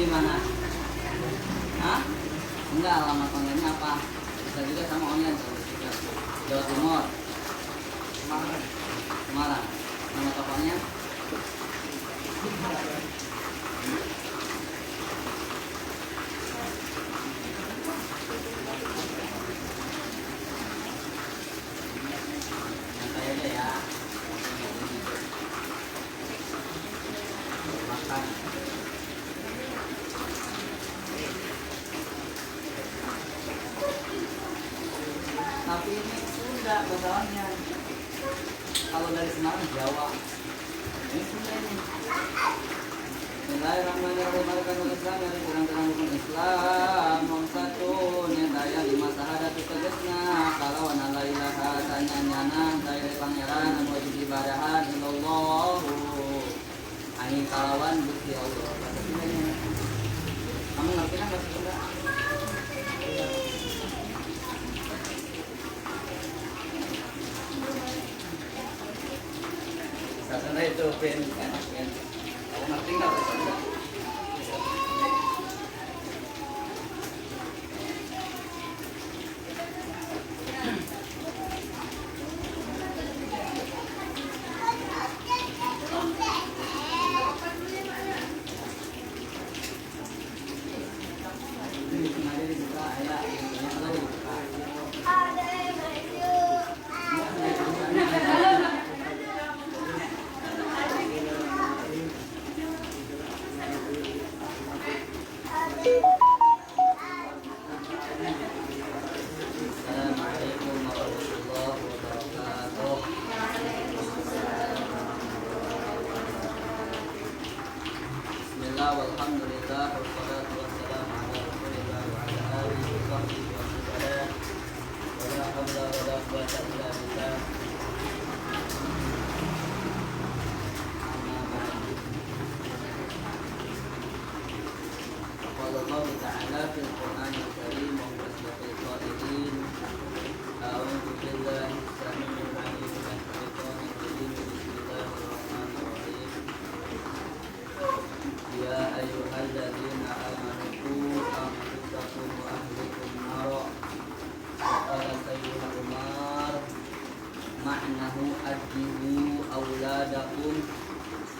di mana? Hah? Enggak, alamat online-nya apa? Bisa juga sama online juga. Jawa Timur. Semarang. Nama tokonya? Santai aja ya. Makan. Tapi ini Sunda masalahnya. Kalau dari Semarang Jawa. Ini Sunda ini. Bismillahirrahmanirrahim. Arkanul Islam dari terang-terang rukun Islam. Nomor 1 nyataya 5 syahadat tegasna kalau ana la ilaha tanyanyana dari pangeran anu wajib ibadahan illallahu. Angin kalawan Gusti Allah. Kamu ngerti kan bahasa Sunda? Sasana itu pen enak kan? Kamu ngerti nggak bahasa Sunda? Assalamualaikum warahmatullahi wabarakatuh. Bismillah walhamdulillah wassalatu wassalamu ala rasulillah wa ala alihi wa sahbihi wa sallam. Wa la hawla wa la quwwata illa billah. Amma ba'du. Qala Allah ta'ala fil Qur'anil Karim wa huwa asdaqul qa'ilin. A'udzu billahi as-sami'il 'alim minasy syaithanir rajim. Bismillahirrahmanirrahim. Ya ayyuhalladzina amanu qu anfusakum wa ahlikum nara. Qala sayyidina Umar ma'nahu ajibu auladakum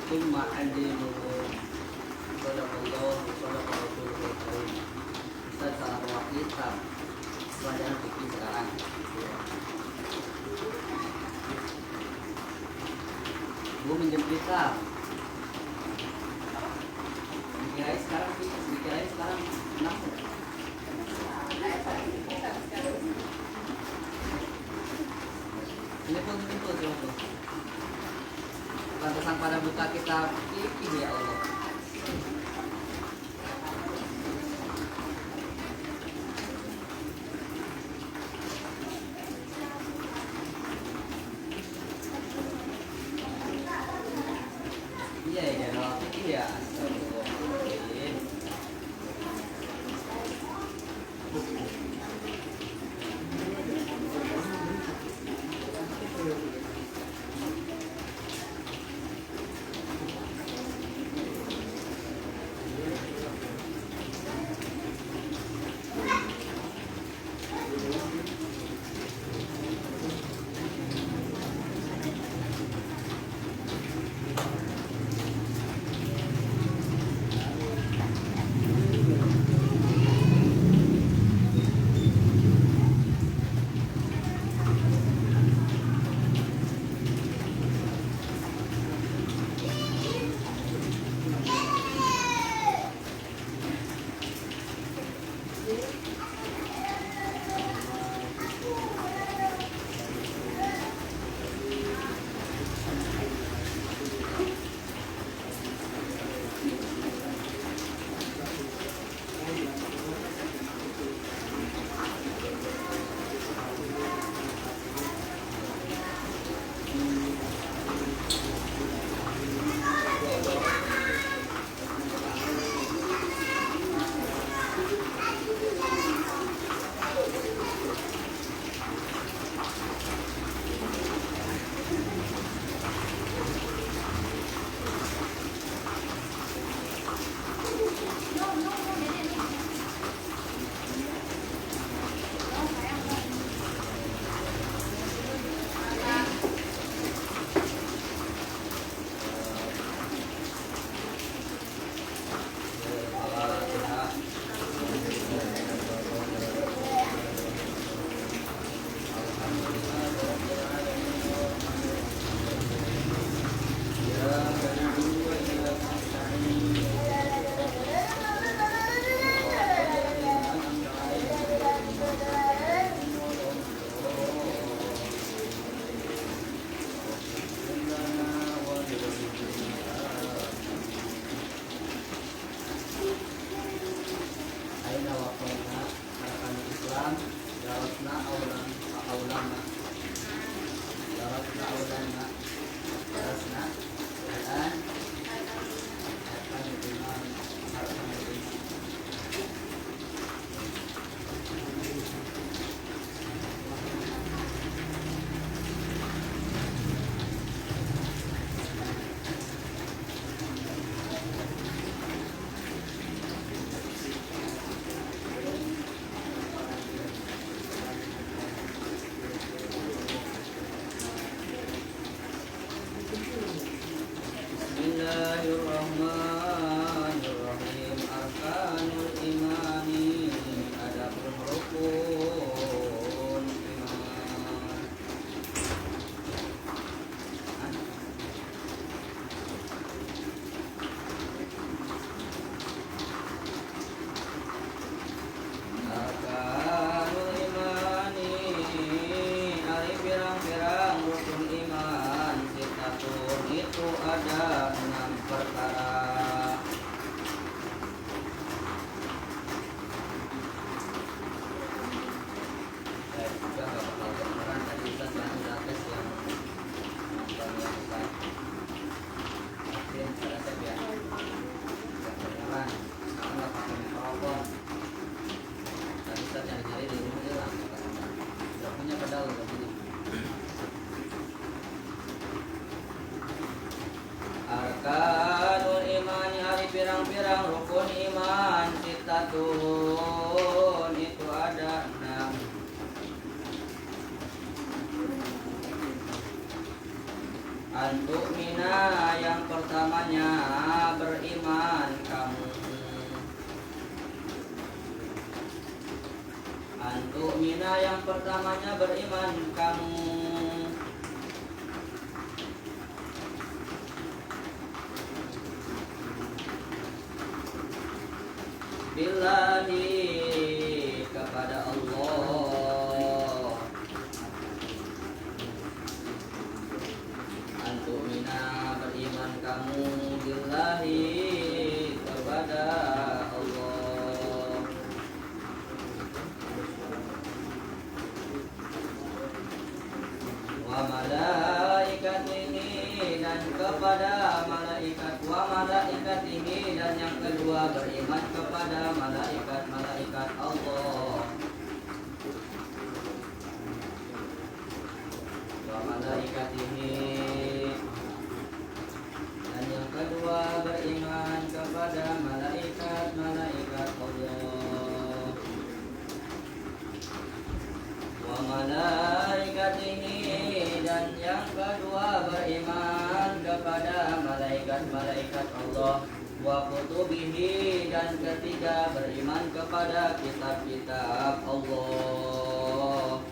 thumma adiluhum. Sadaqallahu wa sadaqa rasulul karim. Ustaz salah bawa kitab pelajaran fikih sekarang. Bu minjem kitab. Dikirain sekarang enak. Ini pun coba tuh. Pantesan pada buka kitab fikih ya Allah. Iya ya, kalau fikih ya. Astagfirullahaladzim. pirang-pirang rukun iman sitatun itu ada 6. Antu'mina yang pertamanya beriman kamu. Antu'mina yang pertamanya beriman kamu. Billahi kepada Allah. Antu'mina beriman kamu billahi kepada Allah. Wa malaikatihi dan kepada malaikat. Wa malaikatihi dan yang kedua beriman kepada malaikat-malaikat Allah. Wa malaikatihi dan yang kedua beriman kepada malaikat-malaikat Allah. Wa malaikatihi dan yang kedua beriman kepada malaikat-malaikat Allah. Wa kutubihi dan ketiga beriman kepada kitab-kitab Allah.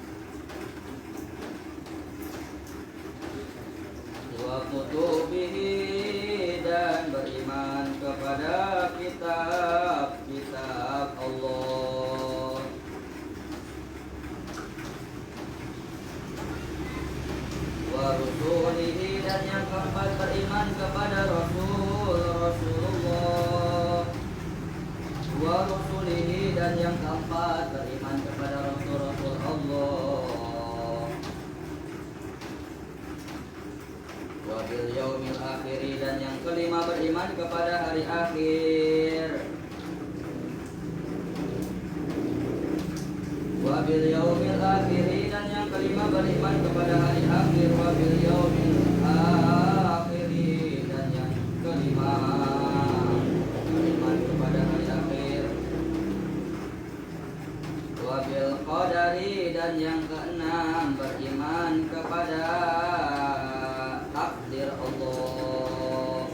Wa kutubihi dan beriman kepada kitab-kitab Allah. Wa rusulihi dan yang keempat beriman kepada Rasulullah. Wa rusulihi dan yang keempat beriman kepada Rasul Allah. Wa bil yaumil akhir dan yang kelima beriman kepada hari akhir. Wa bil yaumil akhir dan yang kelima beriman kepada hari akhir. Wa bil yaumil akhir dan yang kelima beriman kepada hari akhir. Wa bil qadari dan yang keenam beriman kepada takdir Allah.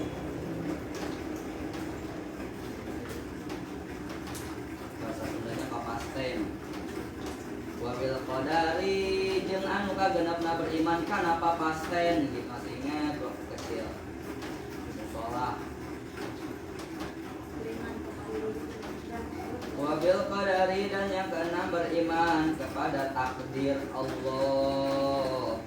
Bahasa Sundanya papasten. Wabil qadari jeung anu kagenepna beriman kana papasten gitu. Masih ingat waktu kecil musola. Wabil qadari dan yang keenam beriman kepada takdir Allah.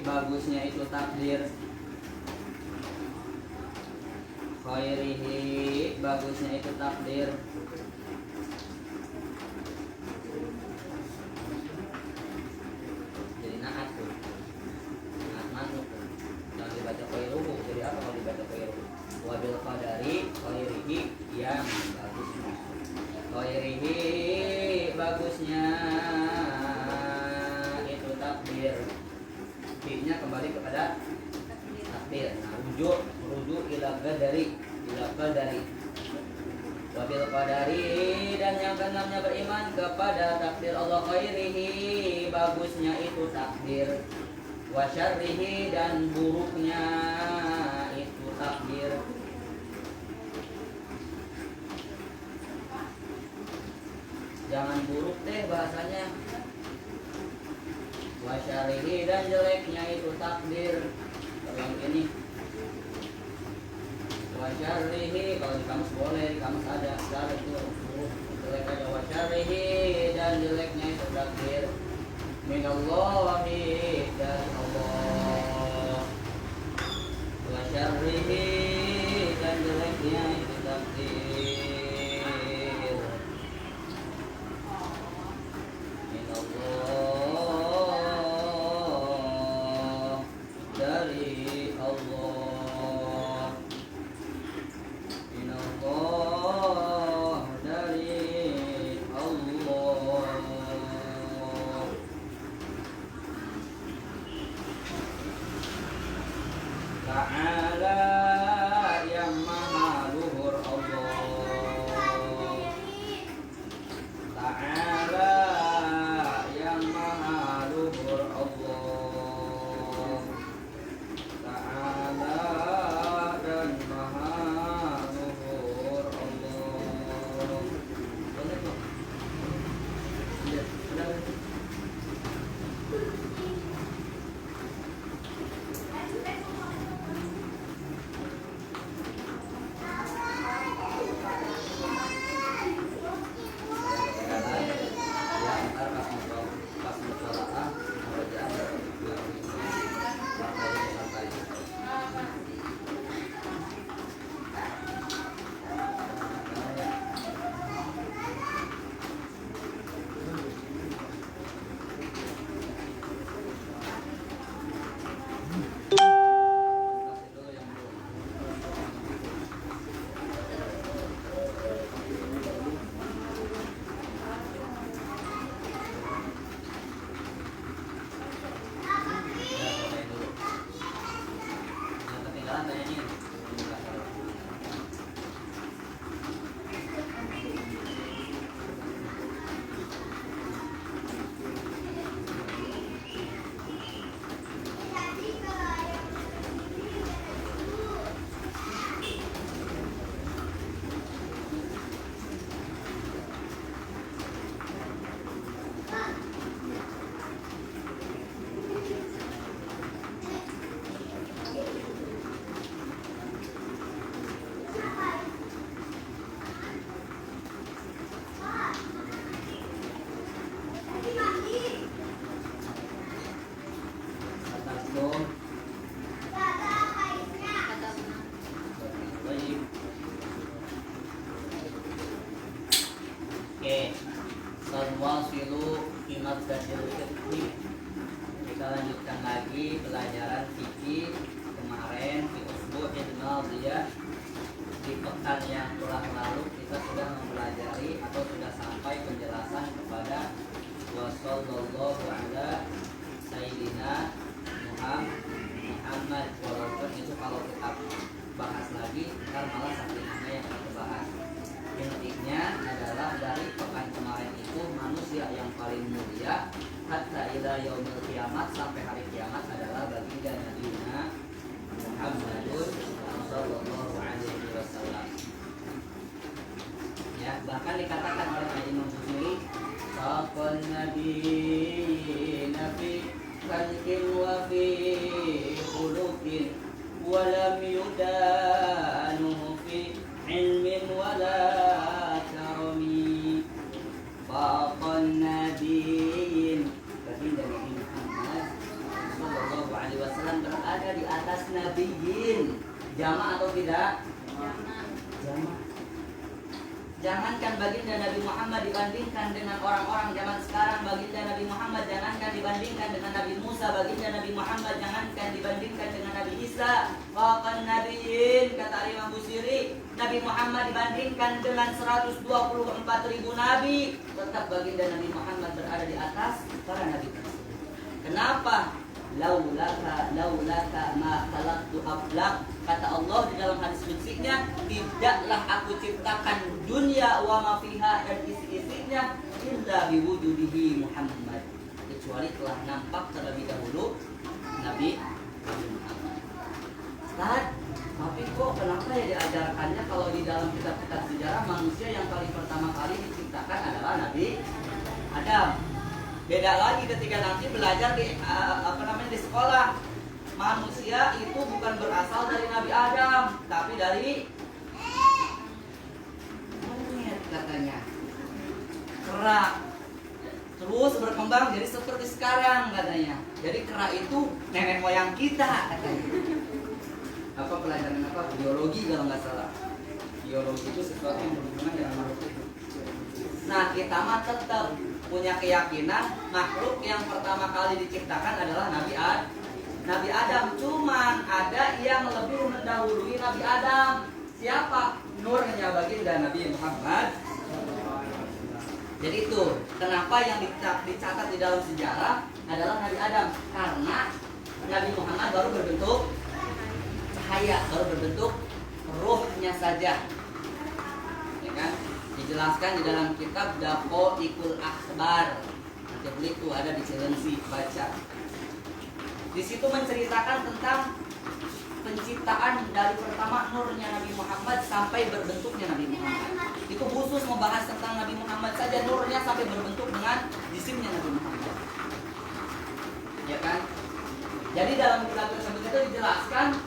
Bagusnya itu takdir. Khairihi bagusnya itu takdir. Jadi naat tuh. Naat manuk tuh. Jangan dibaca khairuhu. Jadi apa kalau dibaca khairuhu? Wabil qadari khairihi yang bagusnya. Khairihi bagusnya itu takdir. Nya kembali kepada takdir. Nah, rujuk ila qadari. Wabil qadari dan yang keenamnya beriman kepada takdir Allah. Khairihi bagusnya itu takdir. Wa syarrihi dan buruknya itu takdir. Jangan buruk deh bahasanya. Wa syarrihi dan jeleknya itu takdir. Kalau yang ini wa syarrihi kalau di kamus boleh, di kamus ada syarr itu jelek aja. Wa syarrihi dan jeleknya itu takdir. Minallahi dari Allah. Wa syarrihi dan jeleknya itu takdir. Minallah Oke, sanwasilu imadzatil fiqhi. Kita lanjutkan lagi pelajaran fikih kemarin di usbu'il madiyah. Di pekan yang telah lalu kita sudah mempelajari atau sudah sampai penjelasan kepada wa sallallahu ala sayyidina Muhammad. Walaupun itu kalau kita bahas lagi ntar malah sakinahnya yang kita bahas. Intinya adalah dari pekan kemarin itu manusia yang paling mulia hatta ila yaumil kiamat, sampai hari kiamat adalah baginda Nabi Muhammadun sallallahu alaihi wasallam. Ya, bahkan dikatakan oleh Imam Bukhari, saqan nabiyina fi khalqin wa fi khuluqin wa lam yudanu fi ilmin wala karami. Faqan nabiyin, baginda Nabi Muhammad sallallahu alaihi wasallam berada di atas nabiyin. Jama atau tidak? Jama. Jangankan baginda Nabi Muhammad dibandingkan dengan orang-orang zaman sekarang, baginda Nabi Muhammad jangankan dibandingkan dengan Nabi Musa, baginda Nabi Muhammad jangankan dibandingkan dengan Nabi Isa. Faqan nabiyyin, kata Imam Busiri, Nabi Muhammad dibandingkan dengan 124.000 nabi, tetap baginda Nabi Muhammad berada di atas para nabi tersebut. Kenapa? Laulaka ma khalaqtu ablaq, kata Allah di dalam hadis qudsinya, tidaklah aku ciptakan dunia wa ma fiha, dan isi-isinya, illa biwujudihi Muhammad, kecuali telah nampak terlebih dahulu Nabi Muhammad. Ustaz, tapi kok kenapa ya diajarkannya kalau di dalam kitab-kitab sejarah manusia yang paling pertama kali diciptakan adalah Nabi Adam? Beda lagi ketika nanti belajar di di sekolah. Manusia itu bukan berasal dari Nabi Adam, tapi dari monyet katanya. Kera. Terus berkembang jadi seperti sekarang katanya. Jadi kera itu nenek moyang kita katanya. Apa pelajaran apa? Biologi kalau nggak salah. Biologi itu sesuatu yang berhubungan dengan makhluk itu. Nah, kita mah tetap punya keyakinan makhluk yang pertama kali diciptakan adalah Nabi Adam. Cuman ada yang lebih mendahului Nabi Adam. Siapa? Nurnya baginda Nabi Muhammad. Jadi itu kenapa yang dicatat di dalam sejarah adalah Nabi Adam, karena Nabi Muhammad baru berbentuk cahaya, baru berbentuk ruhnya saja, ya kan? Dijelaskan di dalam kitab Daqaiqul Akhbar. Nanti beli itu ada di Cilengsi, baca. Di situ menceritakan tentang penciptaan dari pertama nurnya Nabi Muhammad sampai berbentuknya Nabi Muhammad. Itu khusus membahas tentang Nabi Muhammad saja, nurnya sampai berbentuk dengan jisimnya Nabi Muhammad. Ya kan? Jadi dalam kitab tersebut itu dijelaskan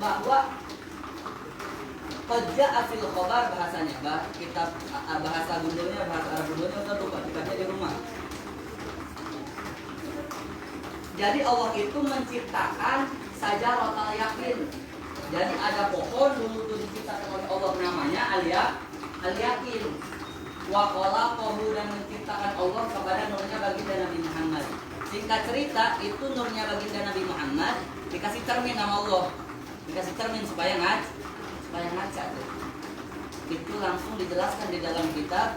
bahwa qad ja'a fil khabar, bahasanya, kitab bahasa gundulnya, bahasa Arab gundulnya udah lupa, kitabnya di rumah. Jadi Allah itu menciptakan saja rotal yakin. Jadi ada pohon dulu tuh diciptakan oleh Allah, namanya al-yakin. Wa khalaqahu, dan menciptakan Allah kepada nurnya baginda Nabi Muhammad. Singkat cerita, itu nurnya baginda Nabi Muhammad dikasih cermin sama Allah. Dikasih cermin supaya ngaca tuh. Itu langsung dijelaskan di dalam kitab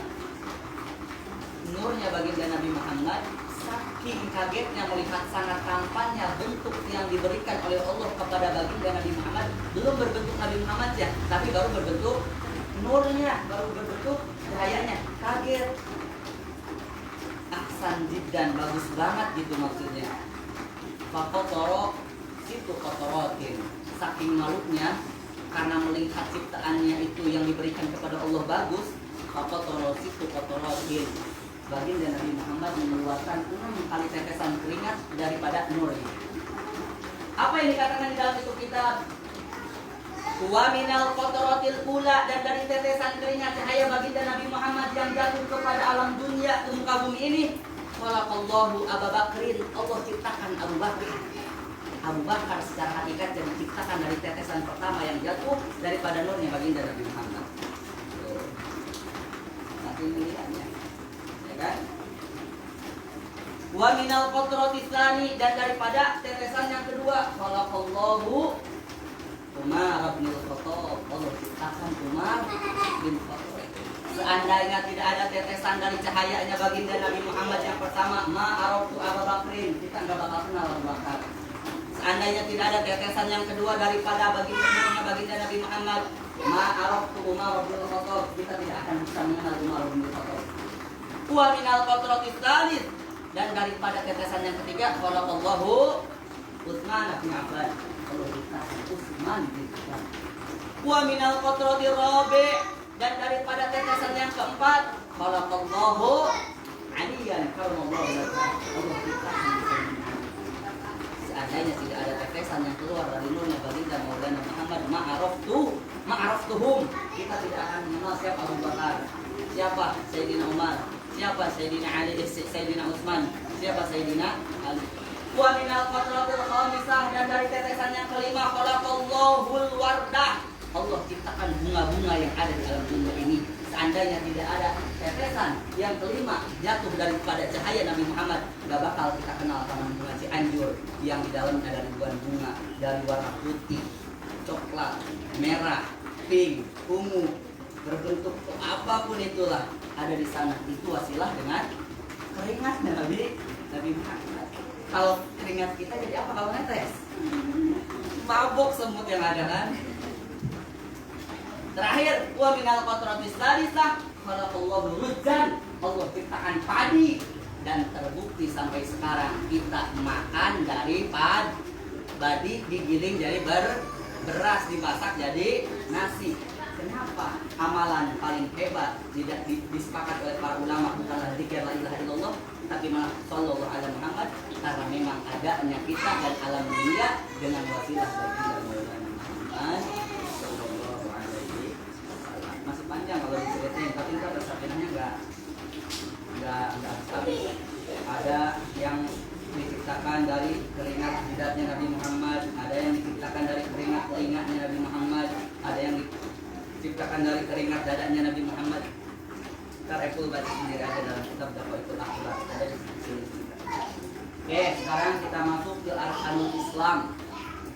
nurnya baginda Nabi Muhammad. Saking kagetnya melihat sangat tampannya bentuk yang diberikan oleh Allah kepada baginda Nabi Muhammad. Belum berbentuk Nabi Muhammad ya, tapi baru berbentuk nurnya, baru berbentuk cahayanya. Kaget. Ahsan jiddan, bagus banget gitu maksudnya. Fakotoro situ kotorotin, saking malunya karena melihat ciptaannya itu yang diberikan kepada Allah bagus. Fakotoro situ kotorotin, baginda Nabi Muhammad mengeluarkan 6 kali tetesan keringat daripada nurnya. Apa yang dikatakan di dalam itu kitab? Wa minal qataratil ula, dan dari tetesan keringat cahaya baginda Nabi Muhammad yang jatuh kepada alam dunia, ke muka bumi ini, khalaqallahu Abu Bakrin, Allah ciptakan Abu Bakar. Abu Bakar secara hakikat jadi diciptakan dari tetesan pertama yang jatuh daripada nurnya baginda Nabi Muhammad. Nanti pilihannya. Ya kan? Wa minal qatrati tsani, dan daripada tetesan yang kedua, khalaqallahu Umar bin Khattab. Allah ciptakan Umar bin Khattab. Seandainya tidak ada tetesan dari cahayanya baginda Nabi Muhammad yang pertama, ma araftu Abu Bakrin, kita enggak bakal kenal Abu Bakar. Seandainya tidak ada tetesan yang kedua daripada baginda Nabi Muhammad, ma araftu Umar bin Khattab, kita tidak akan bisa mengenal Umar bin Khattab. Wa minal qatrati tsalits, dan daripada tetesan yang ketiga, khalaqallahu Utsman bin Affan. Allah ciptakan Utsman bin Affan. Wa minal qatrati rabi', dan daripada tetesan yang keempat, khalaqallahu Aliyan karramallahu wajhahu. Allah ciptakan seandainya tidak ada tetesan yang keluar dari nurnya baginda Maulana Muhammad, ma'araftuhum, kita tidak akan mengenal siapa Abu Bakar, siapa Sayyidina Umar, siapa Sayyidina Ali, Sayyidina Utsman, siapa Sayyidina Ali. Wa minal qatratil khamisah, dan dari tetesan yang kelima, khalaqallahul wardah. Allah ciptakan bunga-bunga yang ada di dalam dunia ini. Seandainya tidak ada tetesan yang kelima jatuh daripada cahaya Nabi Muhammad, gak bakal kita kenal taman bunga Cianjur yang di dalamnya ada ribuan bunga dari warna putih, coklat, merah, pink, ungu, berbentuk apapun itulah ada di sana. Itu wasilah dengan keringatnya Nabi Muhammad. Kalau keringat kita jadi apa kalau netes? Mabok semut yang ada kan. Terakhir, wa minal qatratis tsalisah khalaqallahu rudzan. Allah ciptakan padi, dan terbukti sampai sekarang kita makan dari padi digiling jadi beras, dimasak jadi nasi. Kenapa? Amalan paling hebat tidak disepakati oleh para ulama bukanlah zikir la ilaha illallah, tapi malah sallallahu alaihi Muhammad, karena memang adanya kita dan alam dunia dengan wasilah baginda Maulana Muhammad sallallahu alaihi wasallam. Masih panjang kalau diceritain, tapi itu ada sabinanya enggak habis. Ada yang diciptakan dari keringat jidatnya Nabi Muhammad, ada yang diciptakan dari keringat telinganya Nabi Muhammad, ada yang diciptakan dari keringat dadanya Nabi Muhammad. Karepul baca sendiri ada dalam kitab Daqaiqul Akhlaq, ada di sini. Oke, sekarang kita masuk ke arkanul Islam,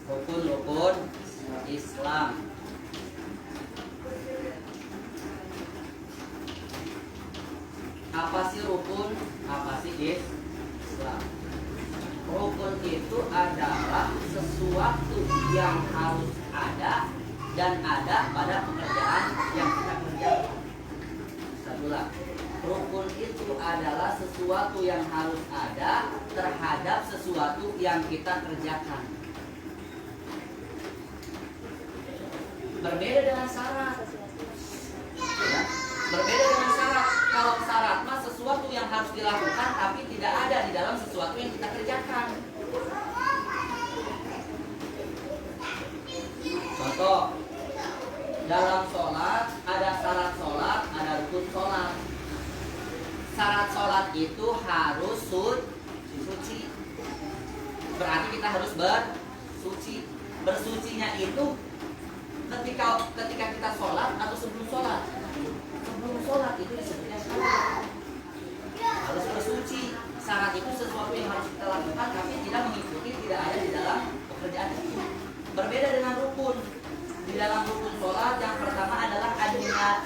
rukun-rukun Islam. Apa sih rukun? Apa sih Islam? Rukun itu adalah sesuatu yang harus ada dan ada pada pekerjaan yang kita kerjakan. Satulah, rukun itu adalah sesuatu yang harus ada terhadap sesuatu yang kita kerjakan. Berbeda dengan syarat. Ya, berbeda dengan syarat. Kalau syarat mah sesuatu yang harus dilakukan tapi tidak ada di dalam sesuatu yang kita kerjakan. Contoh, dalam sholat ada syarat sholat, ada rukun sholat. Syarat sholat itu harus suci. Berarti kita harus bersuci. Bersucinya itu ketika kita sholat atau sebelum sholat. Sebelum sholat itu disebutnya syarat. Harus bersuci. Syarat itu sesuatu yang harus kita lakukan tapi tidak mengikuti, tidak ada di dalam pekerjaan itu. Berbeda dengan rukun. Di dalam rukun sholat yang pertama adalah niat.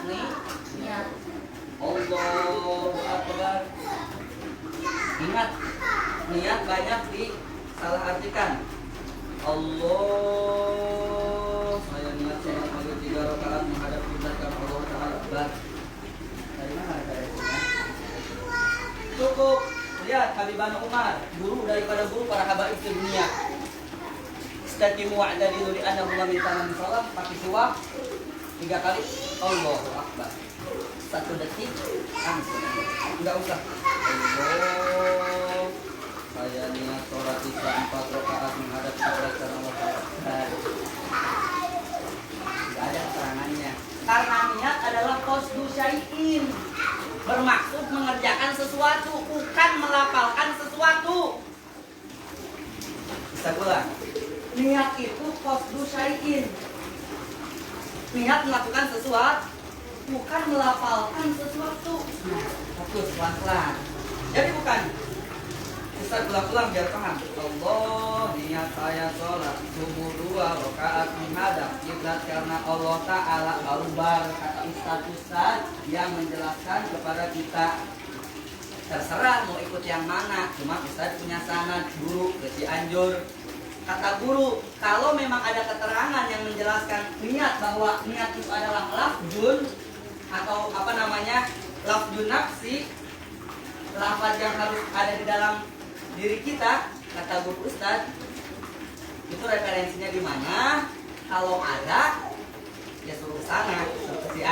Allahu Akbar. Ingat, niat banyak disalahartikan. Allah, saya niat sholat maghrib 3 rakaat menghadap kiblat karena Allah Ta'ala Akbar. Dari mana ada itu? Cukup. Lihat Habibana Umar, guru daripada guru para habaib dunia. Istaqimu wa'dadilu li annahu min tamam salat, pakai suwak 3 kali Allahu Akbar. 1 detik langsung. Enggak usah. Allah, saya niat sholat isya 4 rakaat menghadap kiblat karena Allah Ta'ala. Enggak ada keterangannya. Karena niat adalah qasdu syai'in. Bermaksud mengerjakan sesuatu, bukan melafalkan sesuatu. Bisa pulang. Niat itu qasdu syai'in. Niat melakukan sesuatu, bukan melafalkan sesuatu. pelan-pelan. Jadi bukan Ustaz ulang-ulang biar paham. Allah, niat saya sholat subuh 2 rakaat menghadap kiblat karena Allah Ta'ala barubar, kata Ustaz yang menjelaskan kepada kita. Terserah mau ikut yang mana, cuma Ustaz punya sanad guru ke Cianjur. Kata guru, kalau memang ada keterangan yang menjelaskan niat bahwa niat itu adalah lafzun atau lafzun nafsi, lafaz yang harus ada di dalam diri kita, kata guru Ustaz, itu referensinya di mana? Kalau ada, ya suruh sana, suruh ke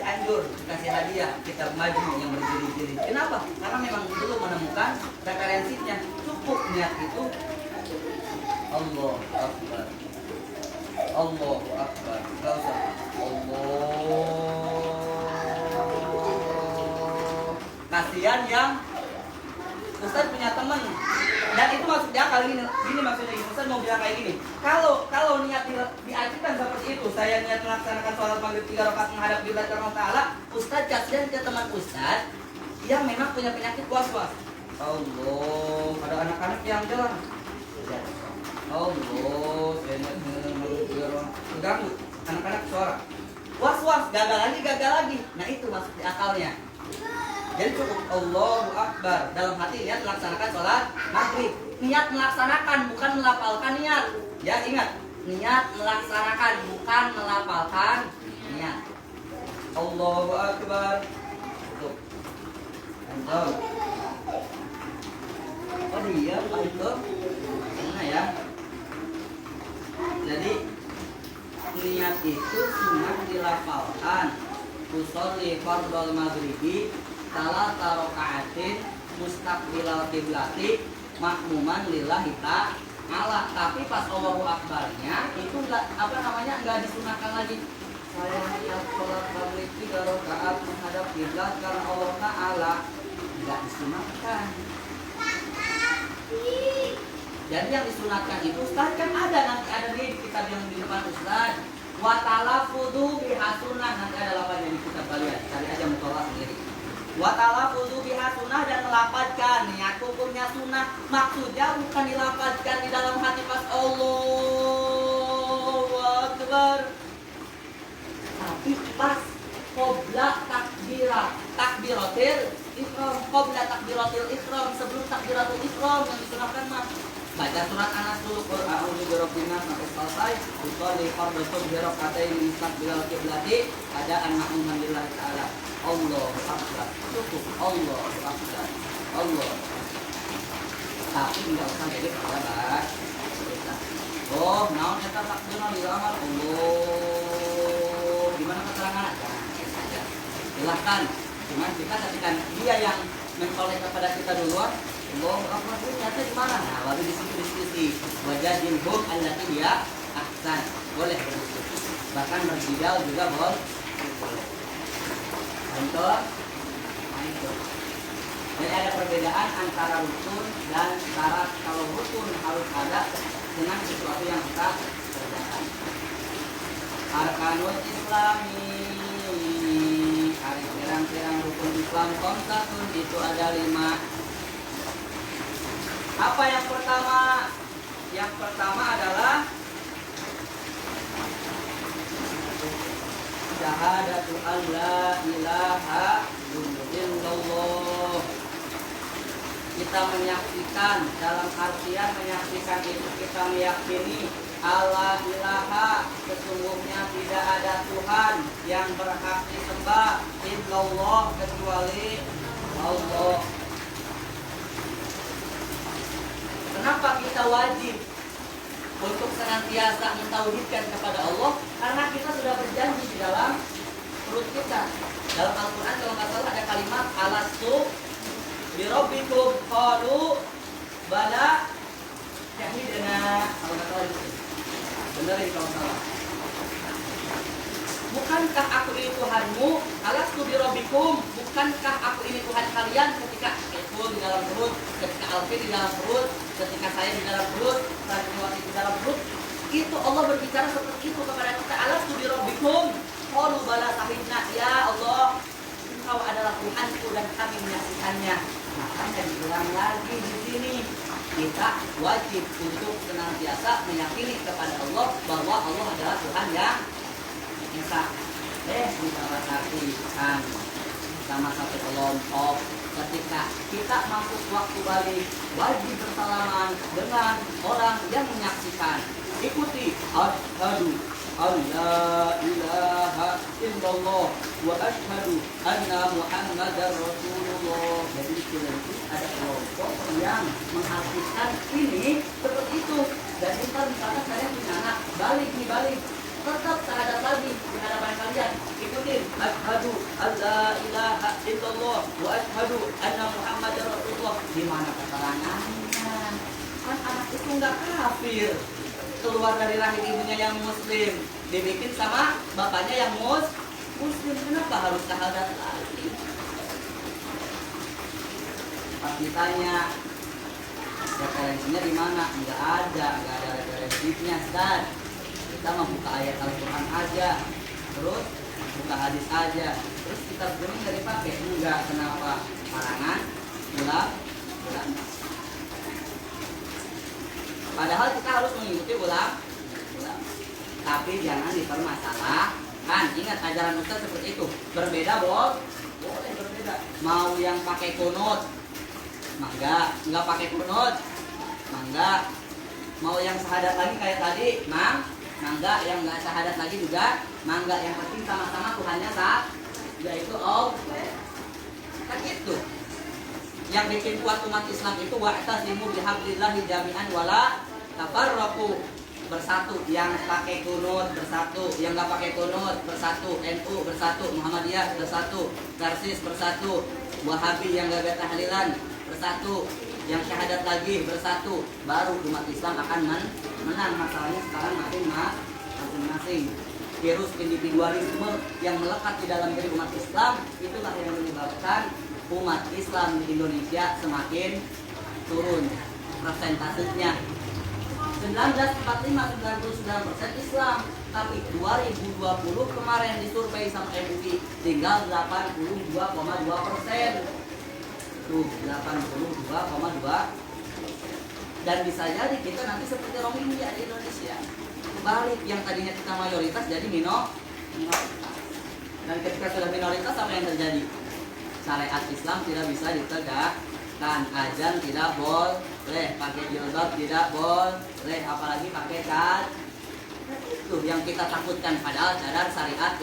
Cianjur, dikasih hadiah, kita maju yang berdiri-diri. Kenapa? Karena memang belum menemukan referensinya. Cukup niat itu Allahu Akbar, Allahu Akbar, gak usah Allah. Kasihan yang Ustaz punya teman, dan itu maksudnya kali ini maksudnya Ustaz mau bilang kayak gini. Kalau niat diartikan seperti itu, saya niat melaksanakan sholat maghrib 3 rakaat menghadap kiblat Allah Ta'ala, Ustaz kasihan ke teman Ustaz yang memang punya penyakit was-was. Allah, ada anak-anak yang jalan. Allah, saya terganggu anak-anak suara. Was-was, gagal lagi. Nah itu maksud di akalnya. Jadi cukup Allahu Akbar, dalam hati niat melaksanakan sholat maghrib. Niat melaksanakan, bukan melafalkan niat. Ya ingat, niat melaksanakan, bukan melafalkan niat. Allahu Akbar. Tuh. Antum. Oh iya, Pak itu. Mana ya? Jadi niat itu sunah dilafalkan. Usolli fardhul maghribi salasa raka'atin mustaqbilal qiblati makmuman lillahi ta'ala. Tapi pas Allahu Akbarnya itu enggak disunahkan lagi. Saya niat sholat maghrib 3 rakaat menghadap kiblat karena Allah Ta'ala, enggak disunahkan. Jadi yang disunahkan itu Ustaz kan ada di kitab yang di depan Ustaz. Wa talafudhu bihasunah, nanti ada lafaznya di kitab kalian. Cari aja mutawaf sendiri. Wa talafudhu bihasunah, dan melafazkan niat hukumnya sunnah. Maksudnya bukan dilafazkan di dalam hati pas Allahu Akbar, tapi pas qabla takbiratil ihram, qabla takbiratil ihram, sebelum takbiratul ihram yang disunahkan mah. Baca surat Anas dulu, Qul a'udzu birabbin nas sampai selesai. Usolli fardhu subhi rak'atain mustaqbilal qiblati adaan ma'muman lillahi ta'ala. Allahu Akbar. Cukup Allahu Akbar. Allah. Tapi enggak usah jadi sahabat. Oh, naon eta takbirna di amal Allah. Gimana keterangan? Saja. Silakan. Cuman kita ketika dia yang mencolek kepada kita duluan, Allah Akbar, ternyata di mana? Nah, baru di situ diskusi. Wajadil hum allati dia ahsan. Boleh berdiskusi. Bahkan berbidal juga boleh. Contoh, itu. Jadi ada perbedaan antara rukun dan syarat. Kalau rukun harus ada dengan sesuatu yang kita kerjakan. Arkanul Islami, hari pirang-pirang rukun Islam komsatun, itu ada 5. Apa yang pertama? Yang pertama adalah syahadatu alla ilaha illallah. Kita menyaksikan, dalam artian menyaksikan itu kita meyakini Allah ilaha, sesungguhnya tidak ada Tuhan yang berhak disembah illallah kecuali Allah. Kenapa kita wajib untuk senantiasa mentauhidkan kepada Allah? Karena kita sudah berjanji di dalam perut kita. Dalam Al-Quran kalau nggak salah ada kalimat alastu birabbikum qalu bala syahidna. Kalau nggak salah itu benar ini kalau salah. Bukankah aku ini Tuhanmu? Alastu birabbikum, bukankah aku ini Tuhan kalian? Ketika Eko di dalam perut, ketika Alfi di dalam perut, ketika saya di dalam perut, Santriwati di dalam perut, itu Allah berbicara seperti itu kepada kita. Alastu birabbikum qalu bala syahidna. Ya Allah, Engkau adalah Tuhanku dan kami menyaksikannya. Makanya diulang lagi di sini, kita wajib untuk senantiasa meyakini kepada Allah bahwa Allah adalah Tuhan yang esa. Kita perhatikan sama satu kelompok. Ketika kita masuk waktu balik, wajib bersalaman dengan orang yang menyaksikan. Ikuti asyhadu an la ilaha illallah wa asyhadu anna muhammadar rasulullah. Jadi itu ada kelompok yang mengartikan ini seperti itu. Dan ntar misalnya saya punya anak, balik tetap syahadat lagi di hadapan kalian. Ikutin asyhadu an la ilaha illallah wa asyhadu anna muhammadar rasulullah. Di mana keterangannya? Kan anak itu enggak kafir, keluar dari rahim ibunya yang muslim, dibikin sama bapaknya yang muslim. Kenapa harus syahadat lagi? Pas ditanya referensinya di mana? Enggak ada referensinya, Ustaz. Kita membuka ayat Al-Quran aja, terus buka hadis aja, terus kita kuning nggak dipakai. Enggak, kenapa? Larangan ulang. Padahal kita harus mengikuti ulang. Tapi jangan dipermasalahkan. Ingat ajaran Ustaz seperti itu. Berbeda boleh berbeda. Mau yang pakai kunut, mangga. Nggak pakai kunut, mangga. Mau yang syahadat lagi kayak tadi, mangga. Yang nggak syahadat lagi juga mangga. Yang penting sama-sama Tuhannya sah, yaitu Allah. Kan itu yang bikin kuat umat Islam itu, wa'tasimu bihablillahi jami'an wala tafarraqu. Bersatu, yang pakai kunut bersatu, yang nggak pakai kunut bersatu, NU bersatu, Muhammadiyah bersatu, Karsis bersatu, Wahabi yang nggak tahlilan bersatu, yang syahadat lagi bersatu. Baru umat Islam akan menang. Masalahnya sekarang masing-masing. Virus individualisme yang melekat di dalam diri umat Islam, itulah yang menyebabkan umat Islam di Indonesia semakin turun persentasenya. 1945 99% Islam, tapi 2020 kemarin disurvei sama MUI tinggal 82,2%. Tuh 82,2. Dan bisa jadi kita nanti seperti Rohingya di Indonesia. Balik, yang tadinya kita mayoritas jadi minoritas. Dan ketika sudah minoritas, apa yang terjadi? Syariat Islam tidak bisa ditegakkan, azan tidak boleh, pakai jilbab tidak boleh, apalagi pakai itu yang kita takutkan. Padahal sadar syariat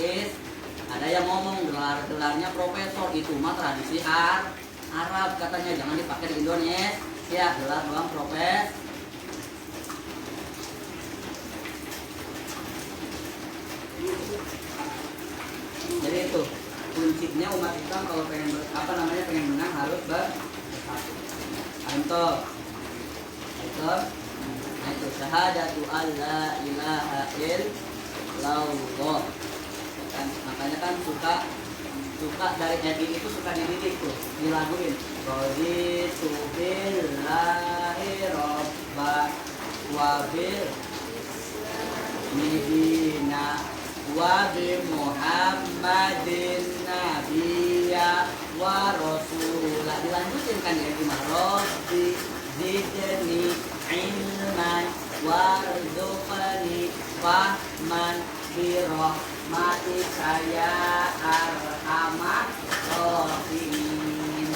ada yang ngomong gelarnya profesor, itu mah tradisi Arab katanya, jangan dipakai di Indonesia, gelar doang profes. Jadi itu kuncinya umat Islam kalau pengen pengen menang harus bersatu. Contoh, itu syahadatu alla ilaha illallah. Makanya kan suka dari edit itu suka dididik tuh, dilaguin. Raditu billahi robba wa bil nabiyina wa bi Muhammadin nabiyya wa rasulah. Dilanjutin kan ya, gimana? Rabbi zidni ilman warzuqni fahman bi rahmatika ya arhamar rahimin.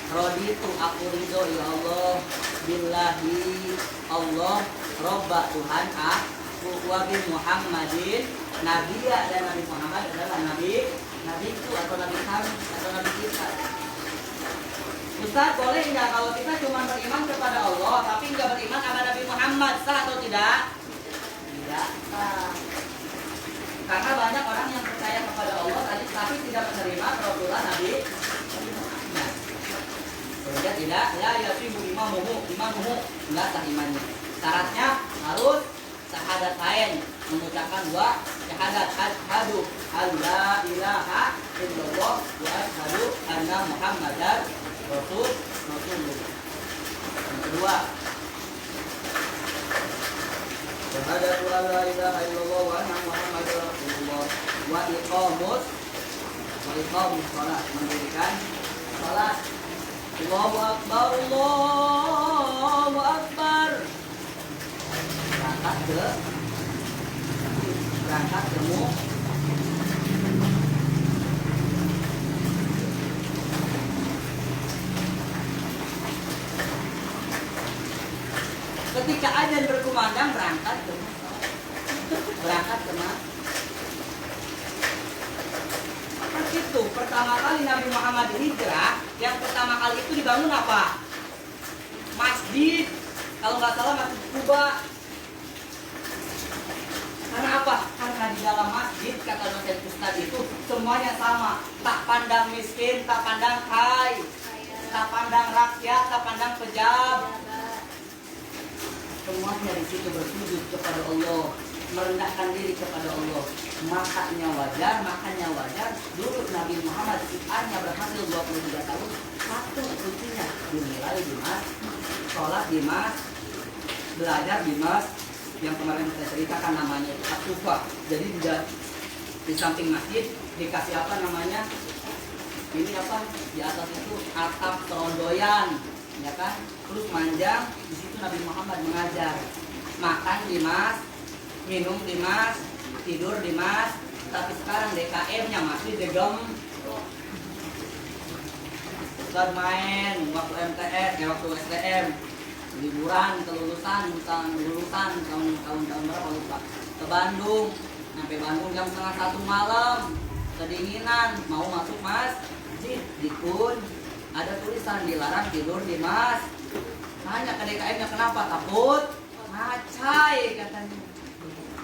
Raditu, aku ridho ya Allah, billahi Allah, robba Tuhan aku, wa bi Muhammadin nabiya, dan Nabi Muhammad adalah nabiku atau nabi kami atau nabi kita. Ustaz, boleh enggak kalau kita cuma beriman kepada Allah tapi enggak beriman sama Nabi Muhammad, sah atau tidak? Tidak sah. Karena banyak orang yang percaya kepada Allah tapi tidak menerima peraturan Nabi Muhammad. Sehingga tidak yasihu imamuhu enggak sah imannya. Syaratnya harus syahadat lain, mengucapkan dua syahadat, asyhadu alla ilaha illallah wa asyhadu anna muhammadar rasulullah. Yang kedua, syahadatu alla ilaha illallah wa anna muhammadar rasulullah wa iqamus shalah, mendirikan kemudian sholat. Allahu Akbar, Allahu Akbar. Berangkat ke ketika azan berkumandang berangkat ke itu pertama kali Nabi Muhammad hijrah, yang pertama kali itu dibangun apa? Masjid. Kalau nggak salah Masjid Kuba. Karena apa? Karena di dalam masjid, kata dosen Ustaz itu semuanya sama. Tak pandang miskin, tak pandang kaya, tak pandang rakyat, tak pandang pejabat. Semuanya di situ bersujud kepada Allah, merendahkan diri kepada Allah. Makannya wajar. Dulu Nabi Muhammad siarnya berhasil 23 tahun. Satu kuncinya dinilai di mas, sholat di mas, belajar di mas. Yang kemarin saya ceritakan namanya At-Tufa. Jadi di samping masjid dikasih apa namanya? Ini apa? Di atas itu atap serondoyan, ya kan? Terus manjang. Di situ Nabi Muhammad mengajar. Makan di mas, minum di mas, tidur di mas. Tapi sekarang DKM-nya masih degem. Ustaz main waktu MTS, waktu STM, liburan kelulusan tahun berapa lupa, ke Bandung. Sampai Bandung jam 12:30 malam, kedinginan, mau masuk masjid, dikun ada tulisan dilarang tidur di mas. Tanya ke DKM-nya kenapa? Takut ngacai katanya.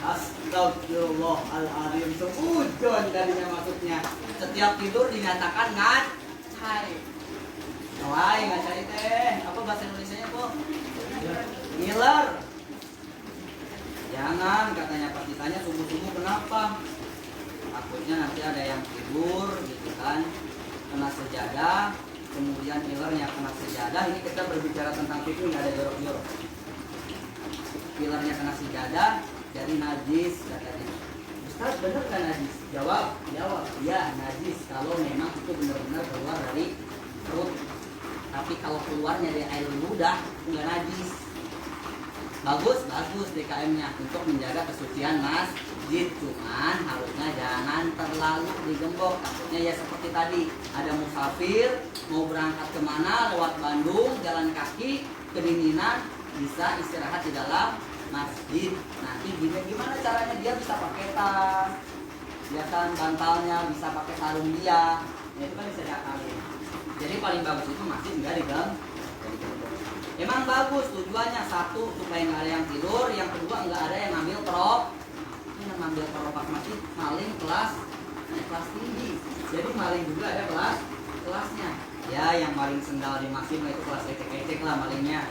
Astagfirullahaladzim, seujun tadinya maksudnya. Setiap tidur dinyatakan ngacai. Wah, ngacai teh apa bahasa Indonesianya kok? Ngiler. Jangan, katanya pas ditanya subuh-subuh kenapa? Takutnya nanti ada yang tidur gitu kan, kena sejadah, kemudian ngilernya kena sejadah. Ini kita berbicara tentang fikih, nggak ada jorok-jorok. Ngilernya kena sejadah jadi najis katanya. Ustaz bener kan najis? Jawab, ya najis kalau memang itu benar-benar keluar dari perut. Tapi kalau keluarnya dari air ludah nggak najis. Bagus DKM-nya untuk menjaga kesucian masjid. Cuman harusnya jangan terlalu digembok. Takutnya ya seperti tadi, ada musafir mau berangkat kemana lewat Bandung jalan kaki kedinginan, bisa istirahat di dalam masjid. Nanti gimana caranya dia bisa pakai tas, dia kan bantalnya bisa pakai sarung dia, itu kan bisa diakalin. Jadi paling bagus itu masjid nggak digembok. Emang bagus tujuannya, satu supaya nggak ada yang tidur, yang kedua nggak ada yang ngambil prop. Ini yang ngambil propak masjid maling kelas tinggi. Jadi maling juga ada kelasnya. Ya yang maling sendal di masjid itu kelas ecek-ecek lah malingnya.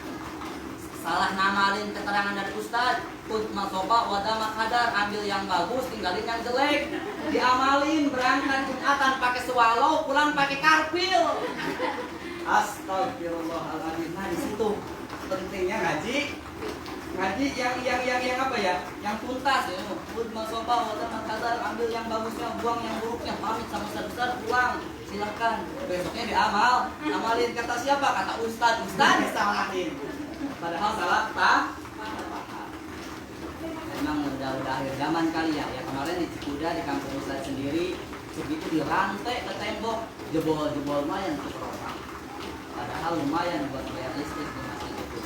Salah namalin keterangan dari Ustadz, put masofa wadah makadar, ambil yang bagus, tinggalin yang jelek. Diamalin berangkat Jumatan pakai swallow, pulang pakai karpil. Astagfirullahaladzim. Nah di situ pentingnya ngaji yang apa ya? Yang tuntas ya. Put masofa wadah makadar, ambil yang bagusnya, buang yang buruknya. Pamit sama besar pulang. Silakan. Besoknya diamal. Amalin kata siapa? Kata Ustadz disalahin. Padahal salah memang udah akhir zaman kali ya. Kemarin di Cikuda di kampung Ustadz sendiri begitu dirantai ke tembok, jebol lumayan tuh keropak. Padahal lumayan buat bayar listrik di masjid itu.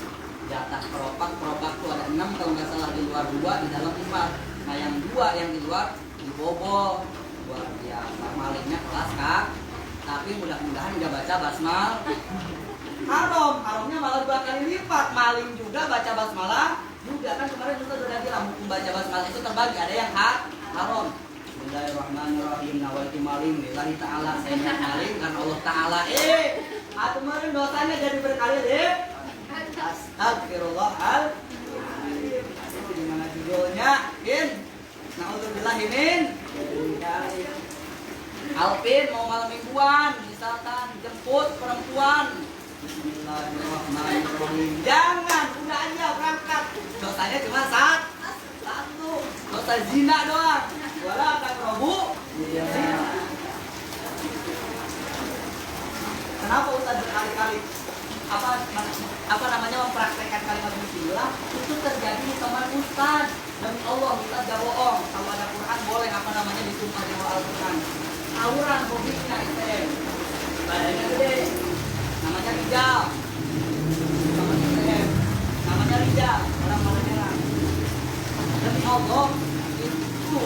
Jatah keropak tuh ada 6 kalau nggak salah, di luar 2, di dalam 4. Nah yang 2 yang di luar dibobol. Luar biasa malingnya kelas kak. Tapi mudah-mudahan nggak baca basmal. Haramnya malah 2 kali lipat. Maling juga baca basmalah juga. Kan kemarin kita sudah bilang hukum baca basmalah itu terbagi, ada yang haram. Bismillahirrahmanirrahim. Nawaitu maling lillahi ta'ala. Saya niat maling karena Allah ta'ala. Kemarin dosanya jadi berkali deh. Astagfirullahaladzim. Gimana judulnya? Na'udzubillahimin. Alvin mau malam mingguan, misalkan jemput perempuan. Bismillahirrahmanirrahim. Jangan, udah aja berangkat. Dosanya cuma satu. Dosa zina doang. Wala akan robu. Kenapa Ustaz berkali-kali apa namanya mempraktekkan kalimat bismillah? Itu terjadi di teman Ustaz. Demi Allah, Ustaz gak bohong. Kalau ada Quran boleh apa namanya disumpah di awal Al-Quran. Tawuran hobinya STM. Badannya gede. Namanya Rijal. Namanya STM. Namanya Rijal. Orang mana merah. Demi Allah, itu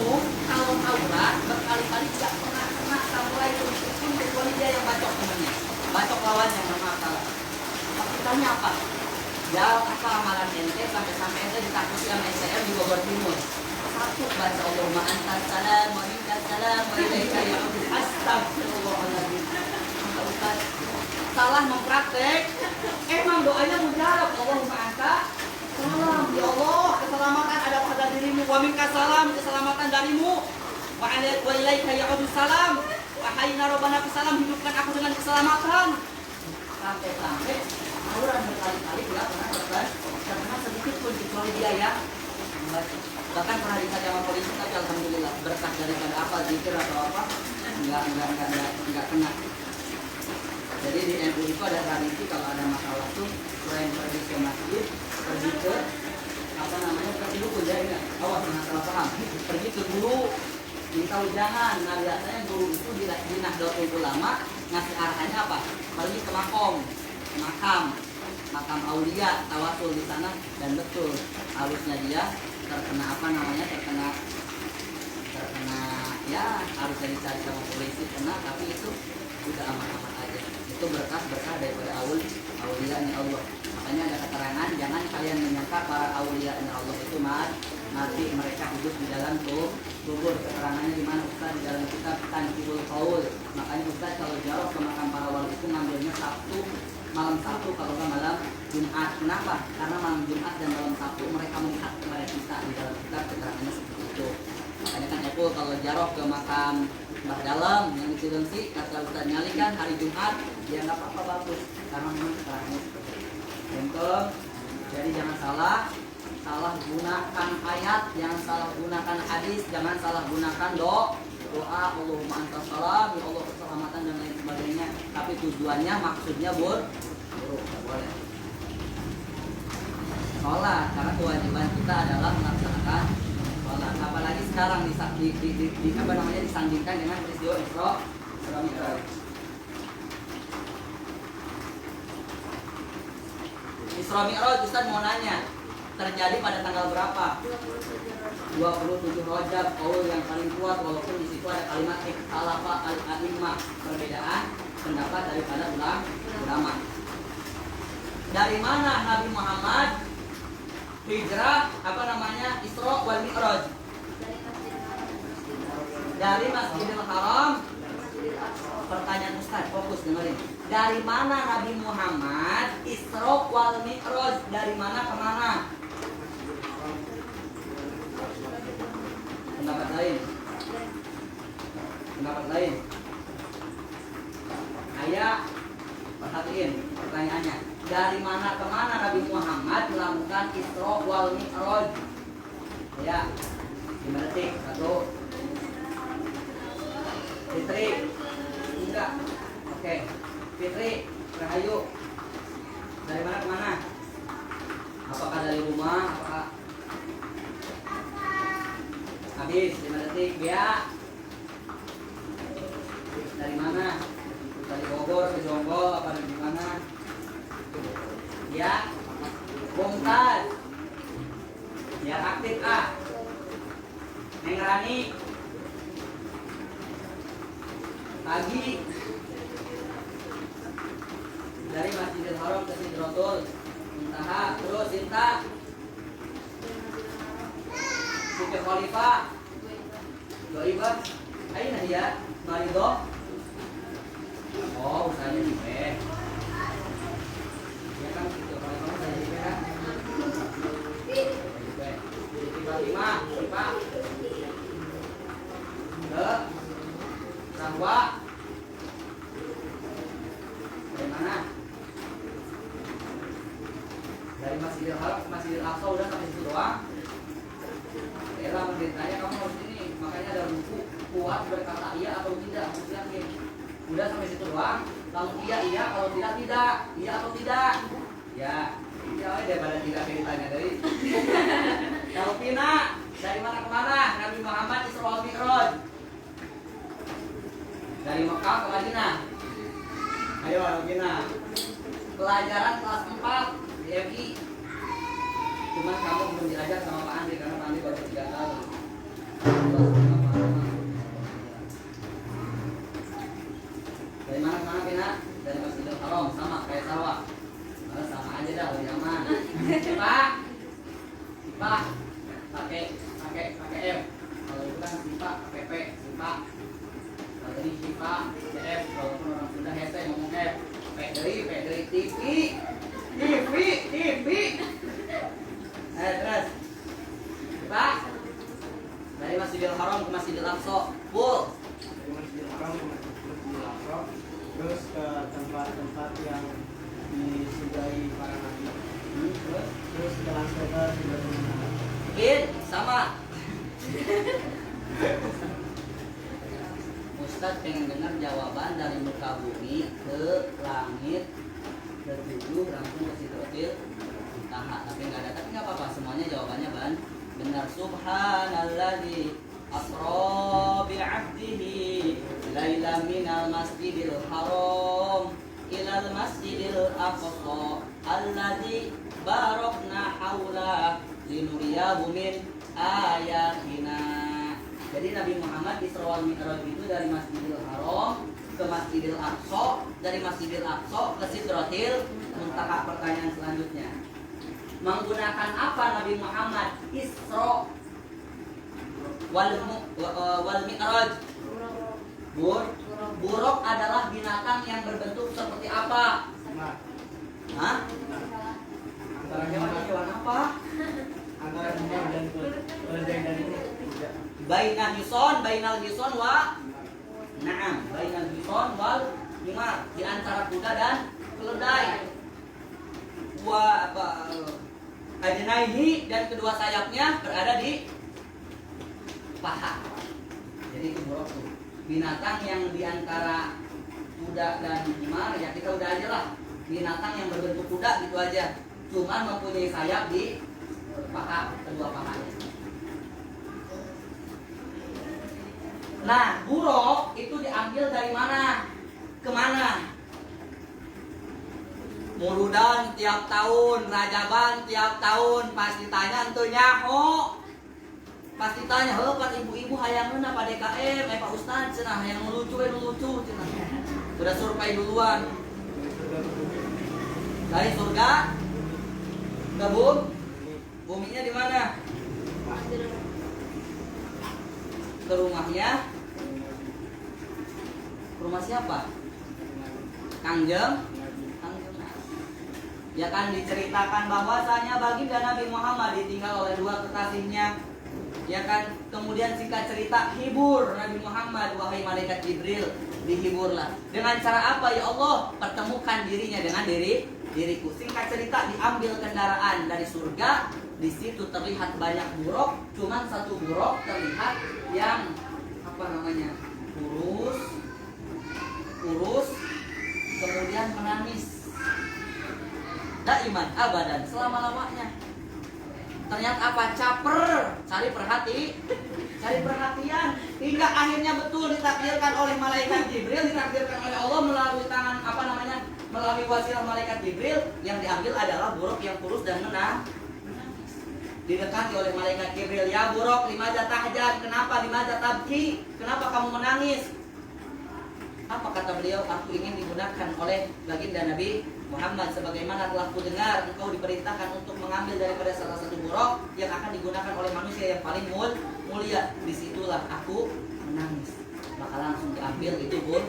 kalau tawuran berkali-kali gak pernah kena samurai itu meskipun kecuali dia yang bacok temannya. Bacok lawannya, maaf salah. Tanya apa? Jawab apa amalan ente sampai ente ditakuti sama STM di Bogor Timur. Satu baca Allahumma antas salam wa minkas salam wa ilaika ya'ud. Astagfirullahaladzim. Ustaz salah mempraktek. Emang doanya mujarab. Allahumma anta salam. Ya Allah, keselamatan ada pada dirimu. Wa minkas salam, keselamatan darimu. Wa ilaika ya'ud salam. Wahai narobana salam, hidupkan aku dengan keselamatan. Sampai tawuran berkali-kali tidak pernah sedikit pun kecuali dia ya. Bahkan pernah dikasih sama polisi tapi alhamdulillah berkah daripada apa zikir atau apa enggak kena. Jadi di NU itu ada tradisi kalau ada masalah tuh selain pergi ke masjid, pergi ke apa namanya pergi dulu ya, awas jangan salah paham. Pergi ke guru minta ujangan. Nah biasanya guru itu di Nahdlatul Ulama ngasih arahannya apa? Pergi ke makam aulia tawasul di sana, dan betul harusnya dia terkena apa namanya terkena ya harusnya dicari sama polisi kena, tapi itu udah aman-aman aja. Itu berkah daripada aulianya Allah. Makanya ada keterangan jangan kalian menyangka para aulianya Allah itu mati, mereka hidup di dalam kubur. Keterangannya di mana Ustaz? Di dalam kitab Tanqihul Qaul. Makanya Ustaz kalau jauh ke makam para wali itu ngambilnya malam Sabtu kalau nggak malam Jumat. Kenapa? Karena malam Jumat dan malam Sabtu mereka melihat kepada kita. Di dalam kitab keterangannya seperti itu. Makanya kan aku kalau jaroh ke makam Mbah Dalam yang di Cilengsi kata Ustaz Nyali kan hari Jumat ya nggak apa-apa, bagus karena memang keterangannya seperti itu. Contoh, jadi jangan salah gunakan ayat, jangan salah gunakan hadis, jangan salah gunakan doa Allahumma antas salam, ya Allah keselamatan dan lain sebagainya. Tapi tujuannya maksudnya buruk, tidak boleh. Sholat, karena kewajiban kita adalah melaksanakan sholat. Apalagi sekarang disandingkan dengan peristiwa Isra Mi'raj. Isra Mi'raj, Ustaz mau nanya, terjadi pada tanggal berapa? 27 Rajab, qaul yang paling kuat, walaupun di situ ada kalimat ikhtalafa al-a'immah, perbedaan pendapat daripada ulama. Dari mana Nabi Muhammad hijrah Isra wal Mi'raj? Dari Masjidil Haram. Pertanyaan Ustaz, fokus dengerin. Dari mana Nabi Muhammad Isra wal Mi'raj? Dari mana ke mana? Pendapat lain. Ayah, perhatiin pertanyaannya. Dari mana ke mana Nabi Muhammad melakukan Isra wal Mi'raj? Ya, 5 detik. 1. Fitri. Enggak. Oke. Fitri, Rahayu. Dari mana ke mana? Apakah dari rumah? Apakah habis 5 detik ya. Dari mana? Dari Bogor ke Jonggol apa dari mana? Ya. Bongkar. Biar aktif Neng Rani. Pagi. Dari Masjidil Haram ke Sidratul Muntaha. Terus Sinta. Siti Khalifah. Doibah. Ayo Nadia. Marido. Oh, usahanya di P. Ya kan gitu. Kalau kamu saya di P kan. Siti Fatimah. Sipa. Ke Sahwa. Dari mana? Dari Masjidil Haram ke Masjidil Aqsa udah sampai situ doang. Elah menceritanya kamu harus ini. Makanya ada buku kuat berkata iya atau tidak. Harus yakin. Udah sampai situ doang. Kalau iya iya, kalau tidak tidak. Iya atau tidak? Ya. Ya daripada tidak ditanya dari. Kalau Pina, dari mana ke mana? Nabi Muhammad Isra wal Mi'raj. Dari Mekah ke Madinah. Ayo Pina. Pelajaran kelas 4 di FI. Cuman kamu belum diajar sama Pak Andri karena Pak Andri baru 3 tahun. Dari mana ke mana Pina? Dari Masjidil Haram, sama kayak sawah. Malah sama aja dah, lebih aman. Pak, Pak, pakai M. Kalau itu kan Sipa, pakai P, Sipa. Kalau ini Sipa, CF. Walaupun orang Sunda hese ngomong F. P dari TV. Terus, Pak, dari Masjidil Haram ke Masjidil Aqsa, full. Dari Masjidil Haram ke Masjidil Aqsa, terus ke tempat-tempat yang disudahi para nabi. Terus ke Lanskota juga Sama. Ustadz pengen dengar jawaban dari muka bumi ke langit ke-7 langsung ke Sidratil Muntaha. Tapi nggak apa-apa, semuanya jawabannya benar. Subhanalladzi asra bi 'abdihi laila minal masjidil haram ilal masjidil aqsa alladzi barakna haula linuriyahu min ayatina. Jadi Nabi Muhammad Isra wal Mi'raj itu dari Masjidil Haram ke Masjidil Aqsa, dari Masjidil Aqsa ke Sidratil Muntaha. Pertanyaan selanjutnya, menggunakan apa Nabi Muhammad Isra wal Mi'raj? Buruk adalah binatang yang berbentuk seperti apa? Hah? Antara hewan apa? antara hewan dan keledai dan ini. Bainal hison wa na'am, bainal hison wal himar, di antara kuda dan keledai. Wa ajnaihi, dan kedua sayapnya berada di paha. Jadi itu buruk tuh. Binatang yang di antara kuda dan himar, ya kita udah aja lah. Binatang yang berbentuk kuda gitu aja. Cuman mempunyai sayap di paha, kedua pahanya. Nah, buruk itu diambil dari mana? Kemana? Muludan tiap tahun, Rajaban tiap tahun, pasti tanya entunya, pasti tanya, pan ibu-ibu hayangeuna Pak DKM, Pak Ustadz, cenah yang lucu cenah. Udah survei duluan. Dari surga ke buminya di mana? Ke rumahnya. Ke rumah siapa? Kangjeng. Ya kan diceritakan bahwasanya baginda Nabi Muhammad ditinggal oleh dua kekasihnya. Ya kan, kemudian singkat cerita hibur Nabi Muhammad, wahai malaikat Jibril, dihiburlah. Dengan cara apa ya Allah? Pertemukan dirinya dengan diriku. Singkat cerita diambil kendaraan dari surga. Di situ terlihat banyak buruk, cuman satu buruk terlihat yang kurus, kemudian menangis. Daiman abadan, selama-lamanya. Ternyata apa? Caper, cari perhatian, hingga akhirnya betul ditakdirkan oleh malaikat Jibril, ditakdirkan oleh Allah melalui tangan melalui wasilah malaikat Jibril, yang diambil adalah buruk yang kurus dan menangis. Didekati oleh malaikat Jibril, ya buruk, limadza tahjan, kenapa limadza tabki, kenapa kamu menangis? Apa kata beliau? Aku ingin digunakan oleh baginda Nabi Muhammad sebagaimana telah kudengar engkau diperintahkan untuk mengambil daripada salah satu buruk yang akan digunakan oleh manusia yang paling mulia. Disitulah aku menangis. Maka langsung diambil itu buruk.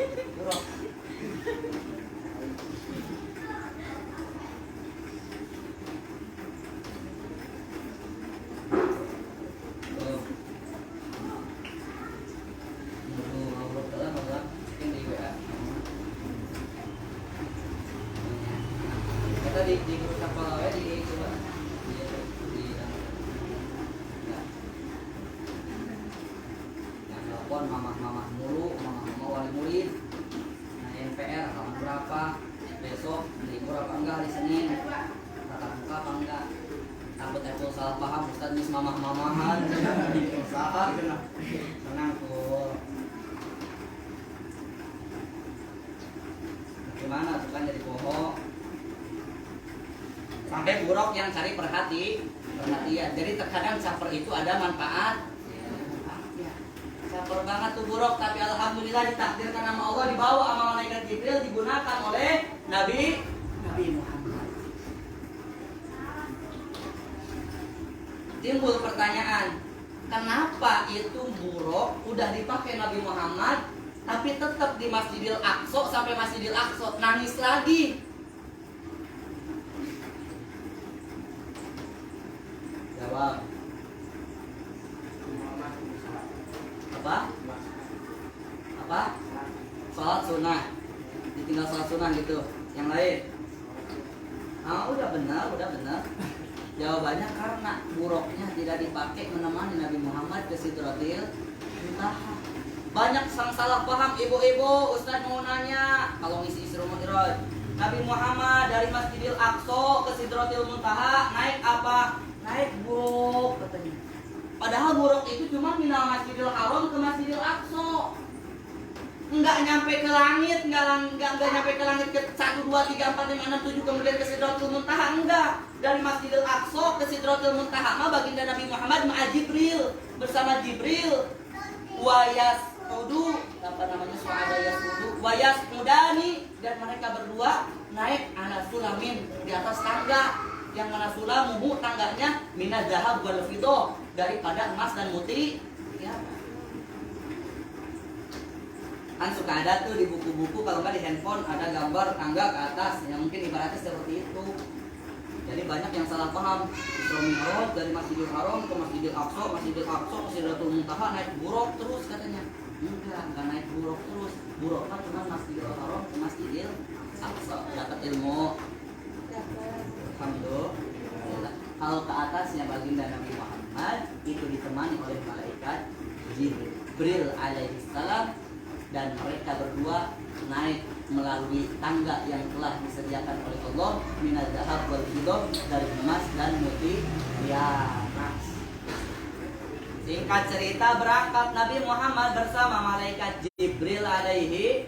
Di grup kapal di coba yang telepon mama mulu, mama wali murid, nah NPR halaman berapa apa? Besok libur apa enggak hari Senin? Tatap muka apa enggak? Takut aku salah paham, Ustaz mis mamah-mamahan. Usaha kena. Tenang tuh. Gimana tuh kan jadi bohong? Sampai buruk yang cari perhatian. Jadi terkadang caper itu ada manfaat. Caper banget tuh buruk, tapi alhamdulillah ditakdirkan sama Allah, dibawa sama malaikat Jibril, digunakan oleh Nabi Muhammad. Timbul pertanyaan, kenapa itu buruk udah dipakai Nabi Muhammad, tapi tetap di Masjidil Aqsa sampai Masjidil Aqsa nangis lagi? Jawab. Apa? Salat sunnah. Ditinggal salat sunnah gitu. Yang lain? Udah benar. Jawabannya karena buruknya tidak dipakai menemani Nabi Muhammad ke Sidratil Muntaha. Banyak sang salah paham ibu-ibu. Ustaz mau nanya, kalau ngisi Isra Mi'raj, Nabi Muhammad dari Masjidil Aqsa ke Sidratil Muntaha naik apa? Naik buruk katanya. Padahal buruk itu cuma minal Masjidil Haram ke Masjidil Aqsa. Enggak nyampe ke langit, enggak nyampe ke langit ke 1 2 3 4 5 6 7 kemudian ke Sidratul Muntaha, enggak. Dari Masjidil Aqsa ke Sidratul Muntaha mah baginda Nabi Muhammad ma'a Jibril, bersama Jibril. Wayas mudani, dan mereka berdua naik ala sulamin, di atas tangga yang mana sulamuhu, tangganya minaz zahab wal fiddah, daripada emas dan muti. Ya. Kan suka ada tuh di buku-buku, kalau nggak di handphone ada gambar tangga ke atas, yang mungkin ibaratnya seperti itu. Jadi banyak yang salah paham. Isra Mi'raj dari Masjidil Haram ke Masjidil Aqsa ke Sidratul Muntaha naik buruk terus katanya. Enggak naik buruk terus. Buruk kan cuma Masjidil Haram ke Masjidil Aqsa. Dapat ilmu. Alhamdulillah. Kalau ke atasnya baginda Nabi Muhammad itu ditemani oleh malaikat Jibril alaihi salam, dan mereka berdua naik melalui tangga yang telah disediakan oleh Allah minaz zahab wal fiddah, dari emas dan muti. Ya, singkat cerita, berangkat Nabi Muhammad bersama malaikat Jibril alaihi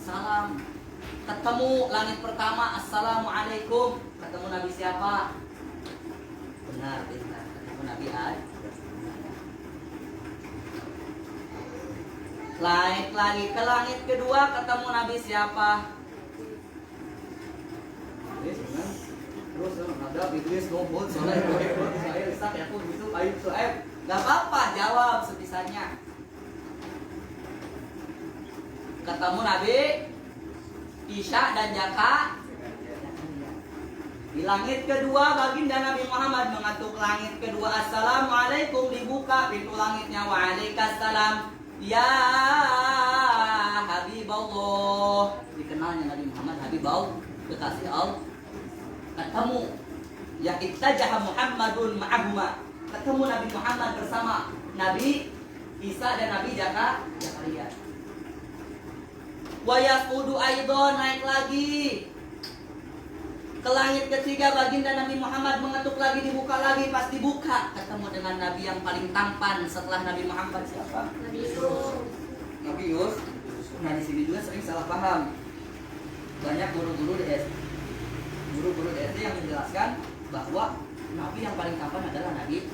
salam. Ketemu langit pertama, assalamualaikum. Ketemu Nabi siapa? Benar, ketemu Nabi Adam. Naik lagi ke langit kedua, ketemu Nabi siapa? Terus ada Idris ngobrol soalnya saya Ishak ya pun itu Ayub Su'aib. Gak apa-apa, jawab sebisanya. Ketemu Nabi Isya dan Jaka. Di langit kedua baginda Nabi Muhammad mengetuk langit kedua, assalamualaikum, dibuka pintu langitnya, waalaikumsalam. Ya Habiballah, dikenalnya Nabi Muhammad Habiballah, kekasih Allah. Ketemu ya ittajaha Muhammadun ma'ahuma, ketemu Nabi Muhammad bersama Nabi Isa dan Nabi Zakaria. Wa yas'udu aidon, naik lagi ke langit ketiga, baginda Nabi Muhammad mengetuk lagi, dibuka lagi. Pas dibuka, ketemu dengan Nabi yang paling tampan setelah Nabi Muhammad. Siapa? Nabi Yus. Nah, di sini juga sering salah paham. Banyak guru-guru di SD yang menjelaskan bahwa Nabi yang paling tampan adalah Nabi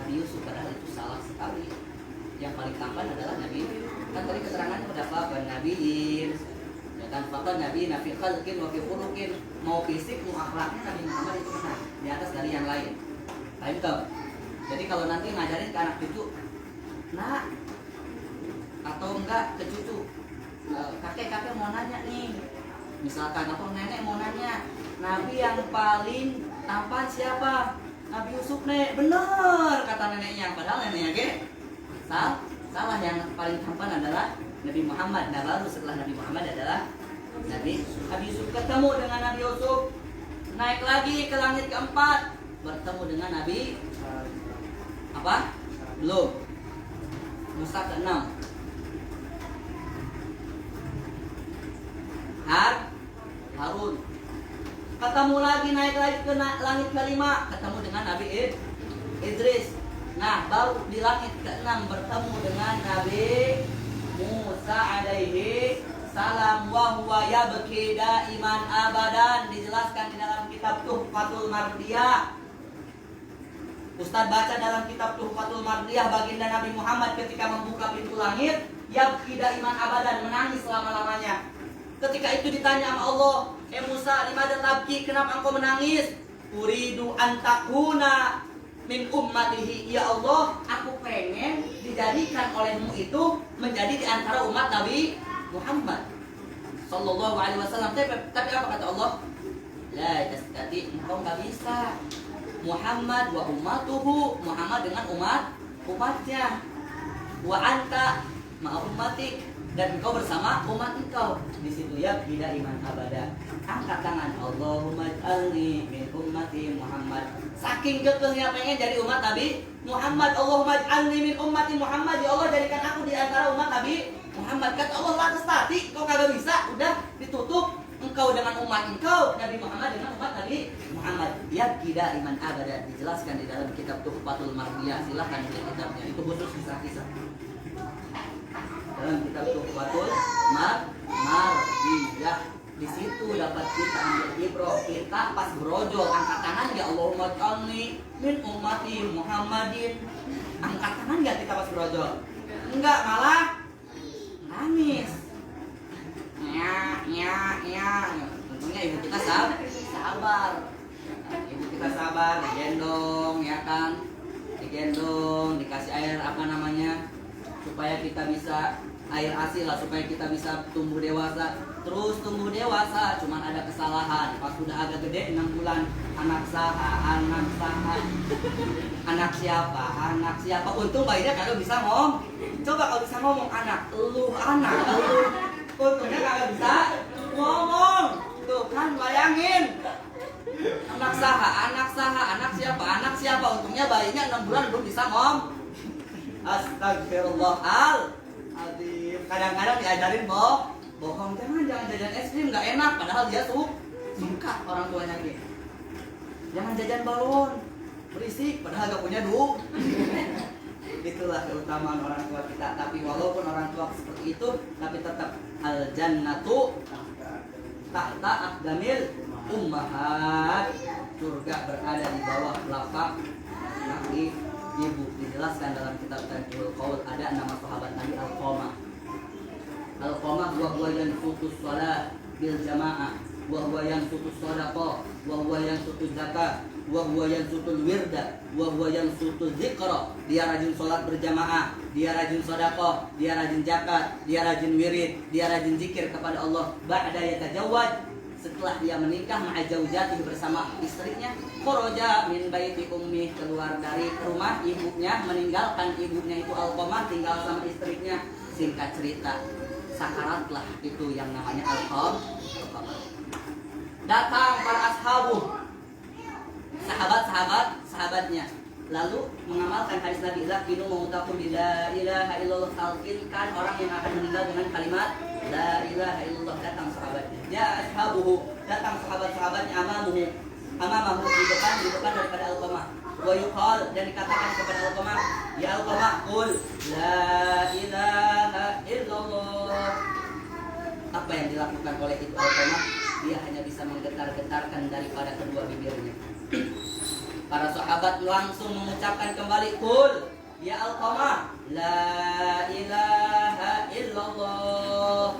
Yusuf. Padahal itu salah sekali. Yang paling tampan adalah Nabi. Kan tadi keterangannya pada apa? Nabiin. Dan fakta Nabi fi khalqin wa fi khuluqin, mau fisik mau akhlaknya Nabi Muhammad itu benar di atas dari yang lain. Paham tak? Jadi kalau nanti ngajarin ke anak cucu, nak atau enggak ke cucu, kakek mau nanya nih, misalkan atau nenek mau nanya, Nabi yang paling tampan siapa? Nabi Yusuf, nek. Bener kata neneknya, padahal neneknya salah. Yang paling tampan adalah Nabi Muhammad. Nah, baru setelah Nabi Muhammad adalah Nabi Yusuf. Ketemu dengan Nabi Yusuf, naik lagi ke langit keempat, bertemu dengan Nabi apa? Belum. Musa ke-6. Harun. Ketemu lagi, naik lagi ke langit kelima, ketemu dengan Nabi Idris. Nah, baru di langit keenam bertemu dengan Nabi Musa alaihi salam, wa huwa yabki daiman abadan, dijelaskan di dalam kitab Tuhfatul Mardiyah. Ustaz baca dalam kitab Tuhfatul Mardiyah, baginda Nabi Muhammad ketika membuka pintu langit, yabki daiman abadan, menangis selama-lamanya. Ketika itu ditanya sama Allah, Musa, limadza tabki, kenapa engkau menangis? Uridu an takuna min ummatihi, ya Allah, aku pengen dijadikan olehmu itu menjadi di antara umat Nabi Muhammad sallallahu alaihi wasallam. Tapi apa kata Allah? La tastati, engkau nggak bisa. Muhammad wa ummatuhu, Muhammad dengan umatnya. Wa anta ma ummatik, dan engkau bersama umat engkau. Di situ ya tidak iman abada. Angkat tangan, Allahumma ij'alni min ummati Muhammad. Saking kekehnya pengen jadi umat Nabi Muhammad. Allahumma ij'alni min ummati Muhammad, ya Allah jadikan aku di antara umat Nabi Muhammad. Kata Allah, la tastati, kau kagak bisa, udah ditutup. Engkau dengan umat engkau, Nabi Muhammad dengan umat Nabi Muhammad. Ya tidak iman abada, dijelaskan di dalam kitab Tuhfatul Mardiyah. Silahkan lihat kitabnya, itu khusus kisah-kisah. Dalam kitab Tuhfatul Mardiyah, di situ dapat kita ambil ibrah. Kita pas berojol angkat tangan, ya Allahumma ij'alni min ummati Muhammadin. Angkat tangan nggak kita pas berojol? Enggak, malah nangis. Ya. Tentunya ibu kita sabar. Ibu kita sabar, digendong, ya kan? Digendong, dikasih air supaya kita bisa air asin lah, supaya kita bisa tumbuh dewasa. Terus tumbuh dewasa, cuman ada kesalahan. Pas sudah agak gede 6 bulan, anak siapa? Untung bayinya kagak bisa ngomong. Coba kalau bisa ngomong, anak lu. Untungnya kagak bisa ngomong. Tuh kan, bayangin. Anak siapa? Untungnya bayinya 6 bulan belum bisa ngomong. Astagfirullahaladzim. Kadang-kadang diajarin bohong, jangan jajan es krim, nggak enak, padahal dia suka orang tuanya gitu. Jangan jajan balon, berisik, padahal gak punya duit. Itulah keutamaan orang tua kita. Tapi walaupun orang tua seperti itu, tapi tetap al jannatu tahta aqdamil ummahat. Surga berada di bawah telapak kaki ibu. Dijelaskan dalam kitab Tanjul Qaul, ada nama sahabat Nabi Al-Qamah. Al-Qamah wa yang putus salat bil jamaah, wa yang putus sadaqah, wa yang putus zakat, wa yang putus wirda, wa yang putus zikra. Dia rajin salat berjamaah, dia rajin sedekah, dia rajin zakat, dia rajin wirid, dia rajin zikir kepada Allah. Ba'da yatajawwad, setelah dia menikah ma'ajaujati bersama istrinya, kharaja min baiti ummi, keluar dari rumah ibunya, meninggalkan ibunya itu Al-Qamah, tinggal sama istrinya. Singkat cerita, sakaratlah itu yang namanya Al-Qamah. Datang para ashabu, sahabatnya, lalu mengamalkan hadis Nabi, lakinu mengutaku la ilaha illallah, talqinkan orang yang akan meninggal dengan kalimat la ilaha illallah. Datang sahabatnya, ya ashabuhu, datang sahabatnya, amamahu, di depan daripada Al-Qamah. Wa yuqal, dan dikatakan kepada Al-Qamah, ya Al-Qamah, qul la ilaha illallah. Apa yang dilakukan oleh itu Al-Qamah? Dia hanya bisa menggetar-getarkan daripada kedua bibirnya. Para sahabat langsung mengucapkan kembali, qul ya Al-Qamah la ilaha illallah.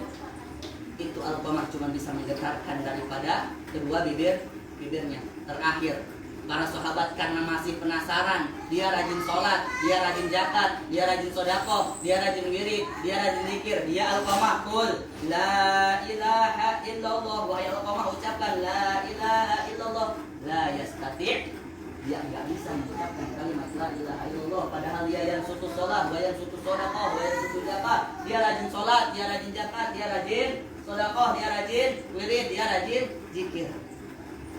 Itu Al-Qamah cuma bisa menggetarkan daripada kedua bibirnya. Terakhir, para sahabat karena masih penasaran, dia rajin sholat, dia rajin zakat, dia rajin sedekah, dia rajin wirid, dia rajin zikir. Dia Al-Qamah, qul la ilaha illallah. Wahai Al-Qamah, ucapkan la ilaha illallah. La yastati', dia nggak bisa mengucapkan kalimat la ilaha illallah, padahal dia yang sutu sholat, dia yang sutu sedekah, dia yang sutu zakat. Dia rajin sholat, dia rajin zakat, dia rajin sedekah, dia rajin wirid, dia rajin zikir.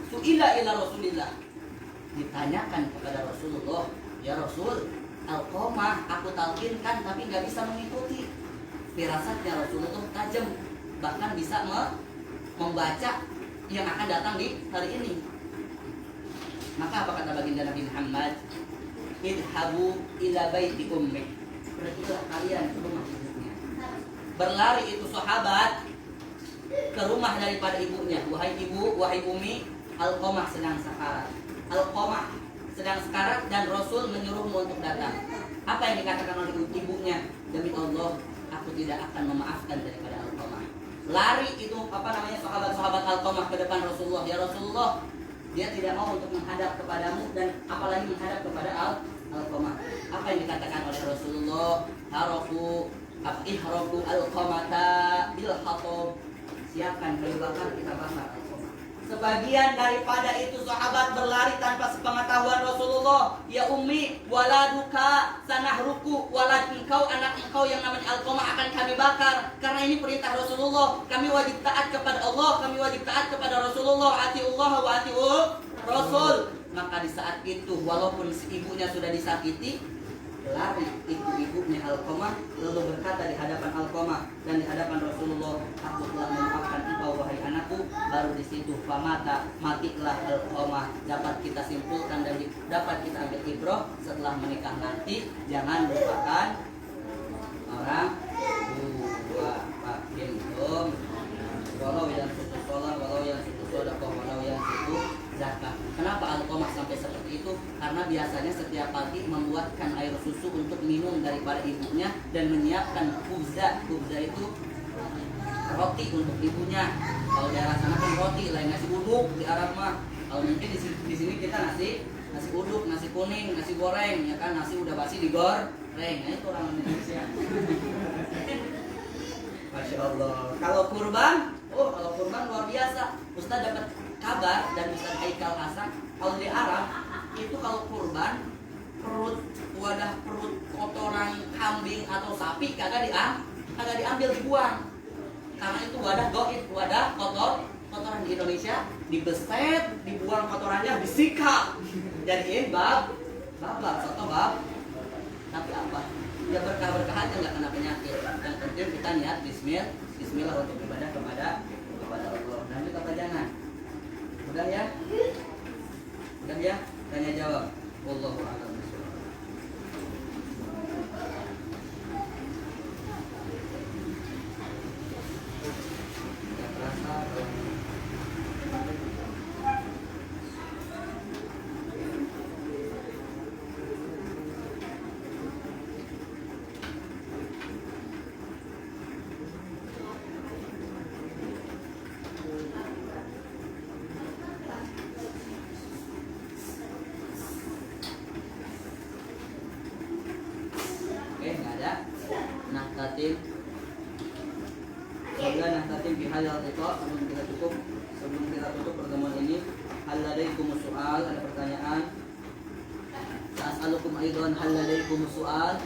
Su'ila ila Rasulillah, ditanyakan kepada Rasulullah, ya Rasul, Al-Qamah aku talqinkan tapi nggak bisa mengikuti. Firasatnya Rasulullah tajam, bahkan bisa membaca yang akan datang di hari ini. Maka apa kata baginda Nabi Muhammad? Idhabu ila baiti ummik. Pergilah kalian ke rumah ibunya. Berlari itu sahabat ke rumah daripada ibunya. Wahai ibu, wahai umi, Alqamah sedang sekarat. Alqamah sedang sekarat dan Rasul menyuruhmu untuk datang. Apa yang dikatakan oleh ibunya? Demi Allah, aku tidak akan memaafkan daripada Alqamah. Lari itu sahabat-sahabat Alqamah ke depan Rasulullah. Ya Rasulullah, dia tidak mau untuk menghadap kepadamu dan apalagi menghadap kepada Alqamah. Apa yang dikatakan oleh Rasulullah? Ihraku Alqamata bil hatab. Siapkan kayu bakar, kita bakar Alqamah. Sebagian daripada itu sahabat berlari tanpa sepengetahuan Rasulullah. Ya ummi, waladuka sanahruku, walad engkau, anak engkau yang namanya Alqamah akan kami bakar. Karena ini perintah Rasulullah. Kami wajib taat kepada Allah, kami wajib taat kepada Rasulullah. Atiullah wa atiul Rasul. Maka di saat itu walaupun si ibunya sudah disakiti, lari ibu-ibunya Alqamah lalu berkata di hadapan Alqamah dan di hadapan Rasulullah, aku telah memaafkan engkau wahai anakku. Baru di situ matilah Alqamah. Dapat kita simpulkan dan dapat kita ambil ibrah setelah menikah nanti, jangan lupakan orang tua. Pak Bintum walau yang suatu sholat, walau yang suatu sedekah, walau yang suatu zakat. Kenapa Alqamah sampai seperti itu? Karena biasanya setiap pagi membuatkan air susu untuk minum daripada ibunya dan menyiapkan kubza. Kubza itu roti untuk ibunya. Kalau daerah sana kan roti, lain nasi uduk di Arab mah. Kalau mungkin di sini kita nasi uduk, nasi kuning, nasi goreng, ya kan, nasi udah basi digoreng. Nah, itu orang Indonesia. Masya Allah. Kalau kurban luar biasa. Ustaz dapat kabar dan Ustaz Haikal Hasan, kalau di Arab itu kalau kurban wadah perut kotoran kambing atau sapi kagak diambil, dibuang. Karena itu wadah goib, wadah kotoran. Di Indonesia dibeset, dibuang kotorannya, disikat, jadiin babak soto bab. Tapi apa? Ya berkah aja, nggak kena penyakit. Yang penting kita niat Bismillah untuk ibadah kepada Allah. Lanjut apa jangan? Udah ya? Tanya jawab. Wallahu a'lam bishawab. Tidak terasa kalau nahtatim fi halal itu sebelum kita tutup pertemuan ini. Hal ladaikum soal, ada pertanyaan. Sa'alukum aidan hal ladaikum soal.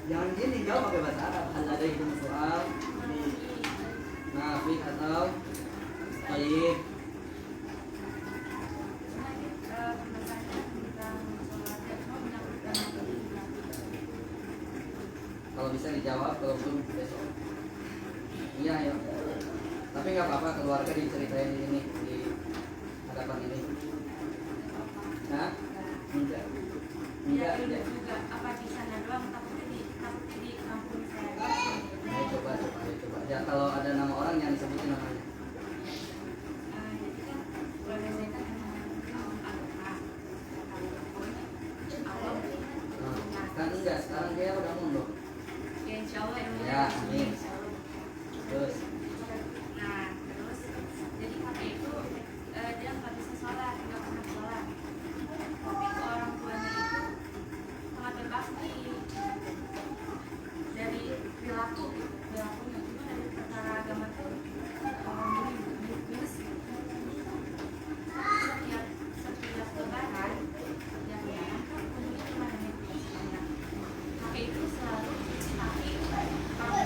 Jangan gini, jawab pakai bahasa Arab. Hal ladaikum soal. Nafi atau Tayyib. Kalau bisa dijawab, kalau belum besok. Iya ya. Tapi nggak apa-apa, keluarga diceritain ini di hadapan ini. Nah, enggak. Juga apa di sana doang, takutnya di kampung saya. Ayo coba. Ya, kalau ada nama orang yang disebutin namanya. Kan enggak, sekarang dia udah mundur. Ya insya Allah Ya, amin. Terus jadi kakek itu dia nggak bisa sholat, nggak pernah sholat, tapi ke orang tuanya itu sangat berbakti dari perilakunya. Cuma dari perkara agama tuh orang minus. Setiap lebaran kan kunjungi cuma hanya kakek itu selalu tapi orang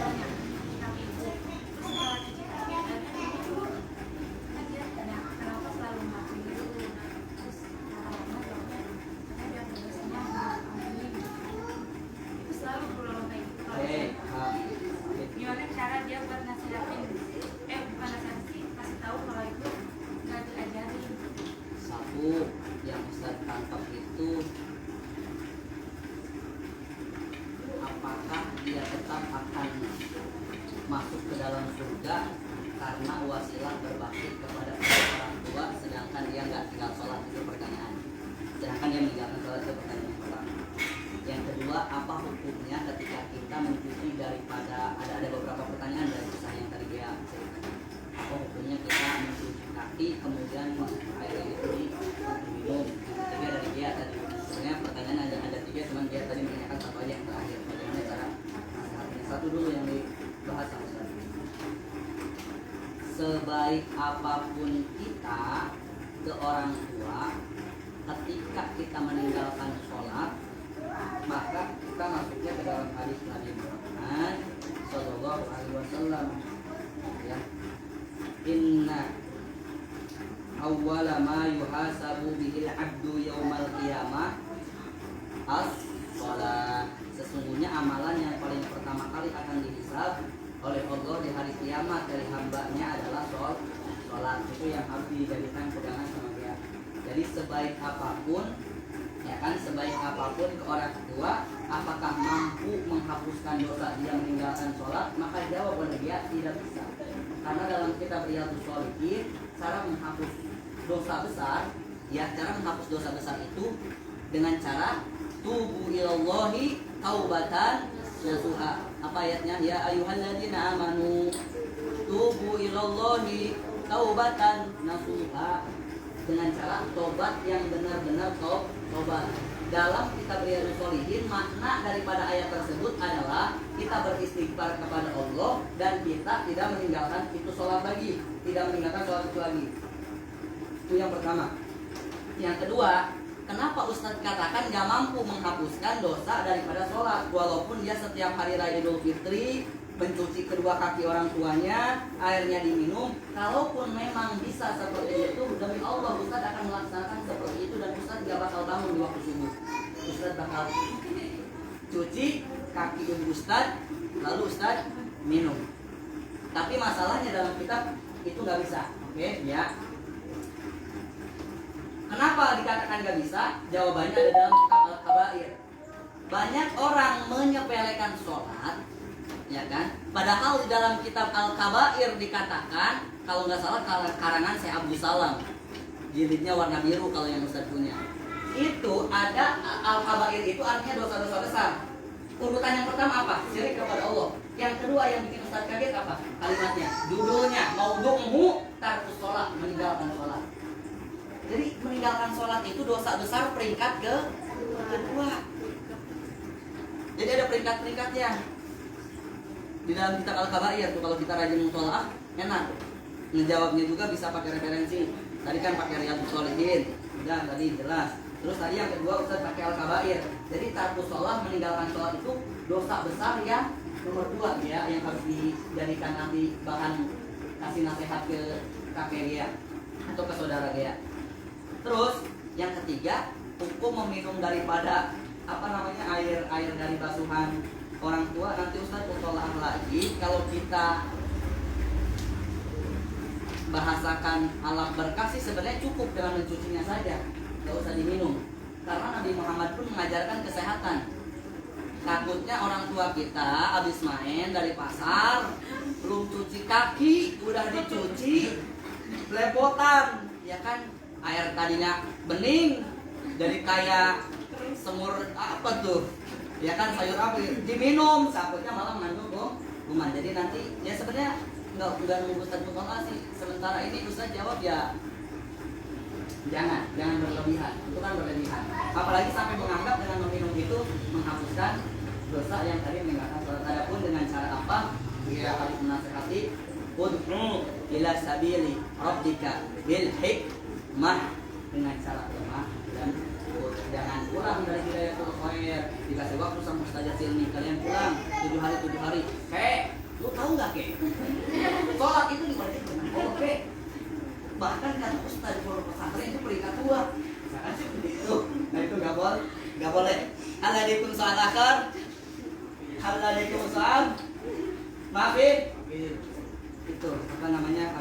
juga karena wasilah berbakti kepada orang tua sedangkan dia nggak tinggal sholat, itu pertanyaan. Sedangkan dia meninggalkan sholat, itu pertanyaan yang pertama. Yang kedua, apa hukumnya ketika kita mencuci daripada ada beberapa pertanyaan dari kisah yang tadi dia ceritakan. Apa hukumnya kita mencuci kaki kemudian airnya itu diminum? Tiga dari dia tadi. Sebenarnya pertanyaan ada tiga, cuman dia tadi menanyakan satu aja yang terakhir. Bagaimana cara nasihatnya? Satu dulu yang dibahas sama Ustaz. Sebaik apapun kita ke orang tua, ketika kita meninggalkan sholat, maka kita masuknya ke dalam hadis Nabi Muhammad Sallallahu Alaihi Wasallam. Ya, inna awwala ma yuhasabu bihil abdu yaumal qiyamah as-sholat. Sesungguhnya amalan yang paling pertama kali akan dihisab oleh Allah di hari kiamat dari hambanya adalah sholat. Itu yang harus dijadikan pegangan sama dia. Jadi sebaik apapun, ya kan, sebaik apapun ke orang tua, apakah mampu menghapuskan dosa dia meninggalkan sholat? Maka jawab oleh dia tidak bisa. Karena dalam kitab Riyadhus Shalihin, cara menghapus dosa besar, ya, cara menghapus dosa besar itu dengan cara tubu ilallahi taubatan nasuha. Apa ayatnya? Ya ayyuhalladzina amanu tubu ilallahi taubatan nasuha. Dengan cara tobat yang benar-benar tobat. Dalam kitab Riyadhus Shalihin, makna daripada ayat tersebut adalah kita beristighfar kepada Allah dan kita tidak meninggalkan itu sholat lagi, tidak meninggalkan sholat itu lagi. Itu yang pertama. Yang kedua, kenapa Ustadz katakan gak mampu menghapuskan dosa daripada sholat, walaupun dia setiap hari raya Idul Fitri mencuci kedua kaki orang tuanya, airnya diminum. Kalaupun memang bisa seperti itu, demi Allah Ustadz akan melaksanakan seperti itu dan Ustadz gak bakal bangun di waktu subuh. Ustadz bakal cuci kaki ibu Ustadz, lalu Ustadz minum. Tapi masalahnya dalam kitab itu gak bisa, oke, ya. Kenapa dikatakan gak bisa? Jawabannya ada dalam kitab Al-Kabair. Banyak orang menyepelekan sholat, ya kan? Padahal di dalam kitab Al-Kabair dikatakan, kalau nggak salah karangan Syekh Abdul Salam, jilidnya warna biru kalau yang Ustaz punya. Itu ada Al-Kabair, itu artinya dosa-dosa besar. Urutan yang pertama apa? Syirik kepada Allah. Yang kedua yang bikin Ustaz kaget apa? Kalimatnya, judulnya maudhu'uhu tarkus sholat, meninggalkan sholat. Jadi meninggalkan sholat itu dosa besar peringkat kedua. Jadi ada peringkat-peringkatnya. Di dalam kitab Al-Kabair tuh kalau kita rajin muthalaah enak. Ngejawabnya juga bisa pakai referensi. Tadi kan pakai Riyadhus Shalihin. Udah tadi jelas. Terus tadi yang kedua Ustaz pakai Al-Kabair. Jadi tarkus sholat, meninggalkan sholat itu dosa besar yang nomor 2 ya, yang harus dijadikan nanti bahan kasih nasihat ke kakek dia atau ke saudara dia. Terus yang ketiga, hukum meminum daripada air dari basuhan orang tua. Nanti Ustaz muthalaah lagi. Kalau kita bahasakan alat berkah sih sebenarnya cukup dengan mencucinya saja, nggak usah diminum. Karena Nabi Muhammad pun mengajarkan kesehatan. Takutnya orang tua kita habis main dari pasar, belum cuci kaki, udah dicuci, belepotan, ya kan? Air tadinya bening jadi kayak semur apa tuh, ya kan, sayur apa diminum, takutnya malah mengandung kuman. Jadi nanti ya sebenarnya nggak nunggu Ustaz muthalaah sih. Sementara ini Ustaz jawab ya jangan berlebihan, itu kan berlebihan. Apalagi sampai menganggap dengan meminum itu menghapuskan dosa yang tadi meninggalkan sholat. Adapun dengan cara apa? Kita harus menasihati, ud'u ila sabili rabbika bil hikmah, dengan cara lemah dan jangan pulang dari Hidayatul Khair. Dikasih waktu sama Ustaz Silmi, kalian pulang 7 hari. Lu tahu nggak sholat itu diwajibkan dengan oke. Bahkan kata Ustaz di pondok pesantren itu peringkat 2. Jangan sih begitu. Nah itu nggak boleh. Alaikum soal akar. Alaikum soal. Maafin. Itu apa namanya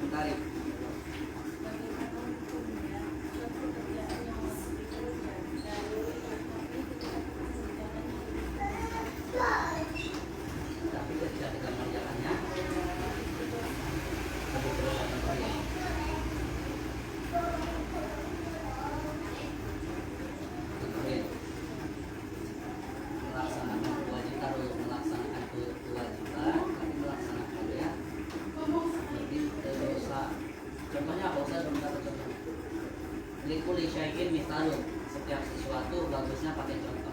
tarik. Tapi ketika kita mengerjakannya Likulli syai'in mithalun. Setiap sesuatu bagusnya pakai contoh.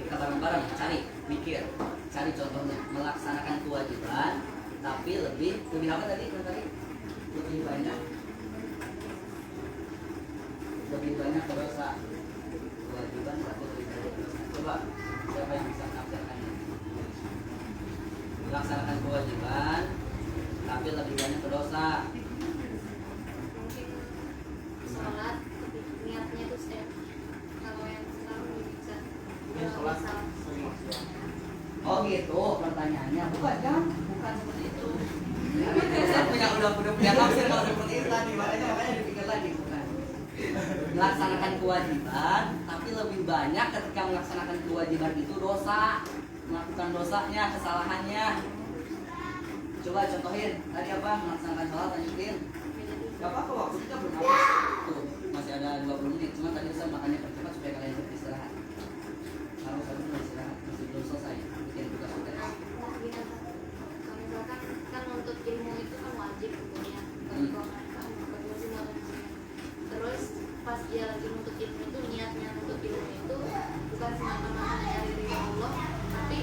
Kita bareng-bareng cari, mikir, cari contohnya. Melaksanakan kewajiban, tapi lebih apa tadi? Lebih banyak dosa. Kewajiban tapi lebih banyak dosa. Coba siapa yang bisa menafsirkannya? Melaksanakan kewajiban, tapi lebih banyak dosa. Sholat niatnya itu step. Kalau yang sekarang bisa Sholat salah. Oh gitu pertanyaannya, bukan seperti itu. Saya udah punya tafsir kalau seperti itu tadi, makanya dipikir lagi bukan. Melaksanakan kewajiban, tapi lebih banyak ketika melaksanakan kewajiban itu dosa, melakukan dosanya, kesalahannya. Coba contohin tadi apa? Melaksanakan sholat, lanjutin. Gak apa-apa, waktu kita belum habis. Tuh, masih ada 20 menit. Cuma tadi saya makannya percepat supaya kalian bisa istirahat. Kalau saya belum istirahat, masih belum selesai. Bikin tugas UTS. Kami bahkan kan untuk ilmu itu kan wajib hukumnya. Kalau kan kedua sih nggak wajib. Terus pas dia lagi nuntut ilmu itu niatnya nuntut ilmu itu bukan semata-mata nyari ridho Allah, tapi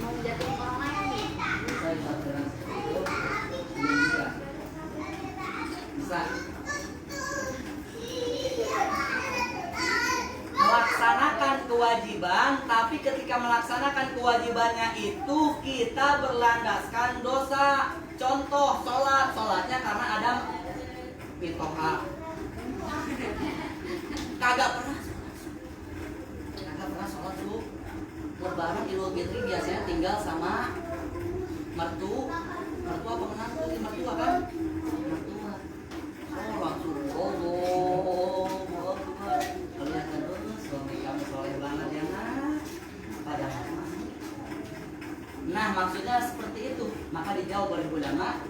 mau menjatuhin orang lain nih. Bisa dilakukan seperti itu. Bisa. Bisa. Melaksanakan kewajiban, tapi ketika melaksanakan kewajibannya itu kita berlandaskan dosa. Contoh sholatnya karena ada mitoha. Kagak pernah sholat tuh. Lebaran Idul Fitri biasanya tinggal sama mertua apa menantu? Mertua kan? Mertua. Oh langsung kelihatan terus suami kamu soleh banget ya nah. Padahal masih. Nah maksudnya seperti itu. Maka dijawab oleh ulama,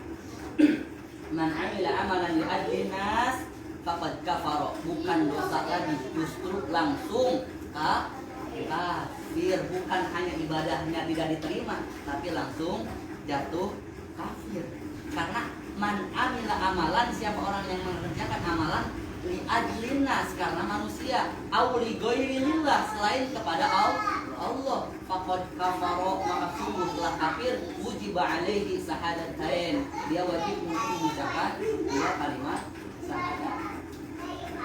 man amila amalan li ajli nas faqad kafara. Bukan dosa lagi, justru langsung kafir. Bukan hanya ibadahnya tidak diterima, tapi langsung jatuh kafir. Karena man amila amalan, siapa orang yang mengerjakan amalan li ajlin nas, karena manusia, au li ghairillah, selain kepada Allah, faqad kafara, maka sungguh telah kafir. Wujiba alaihi syahadatain, dia wajib untuk mengucapkan dua kalimat syahadat.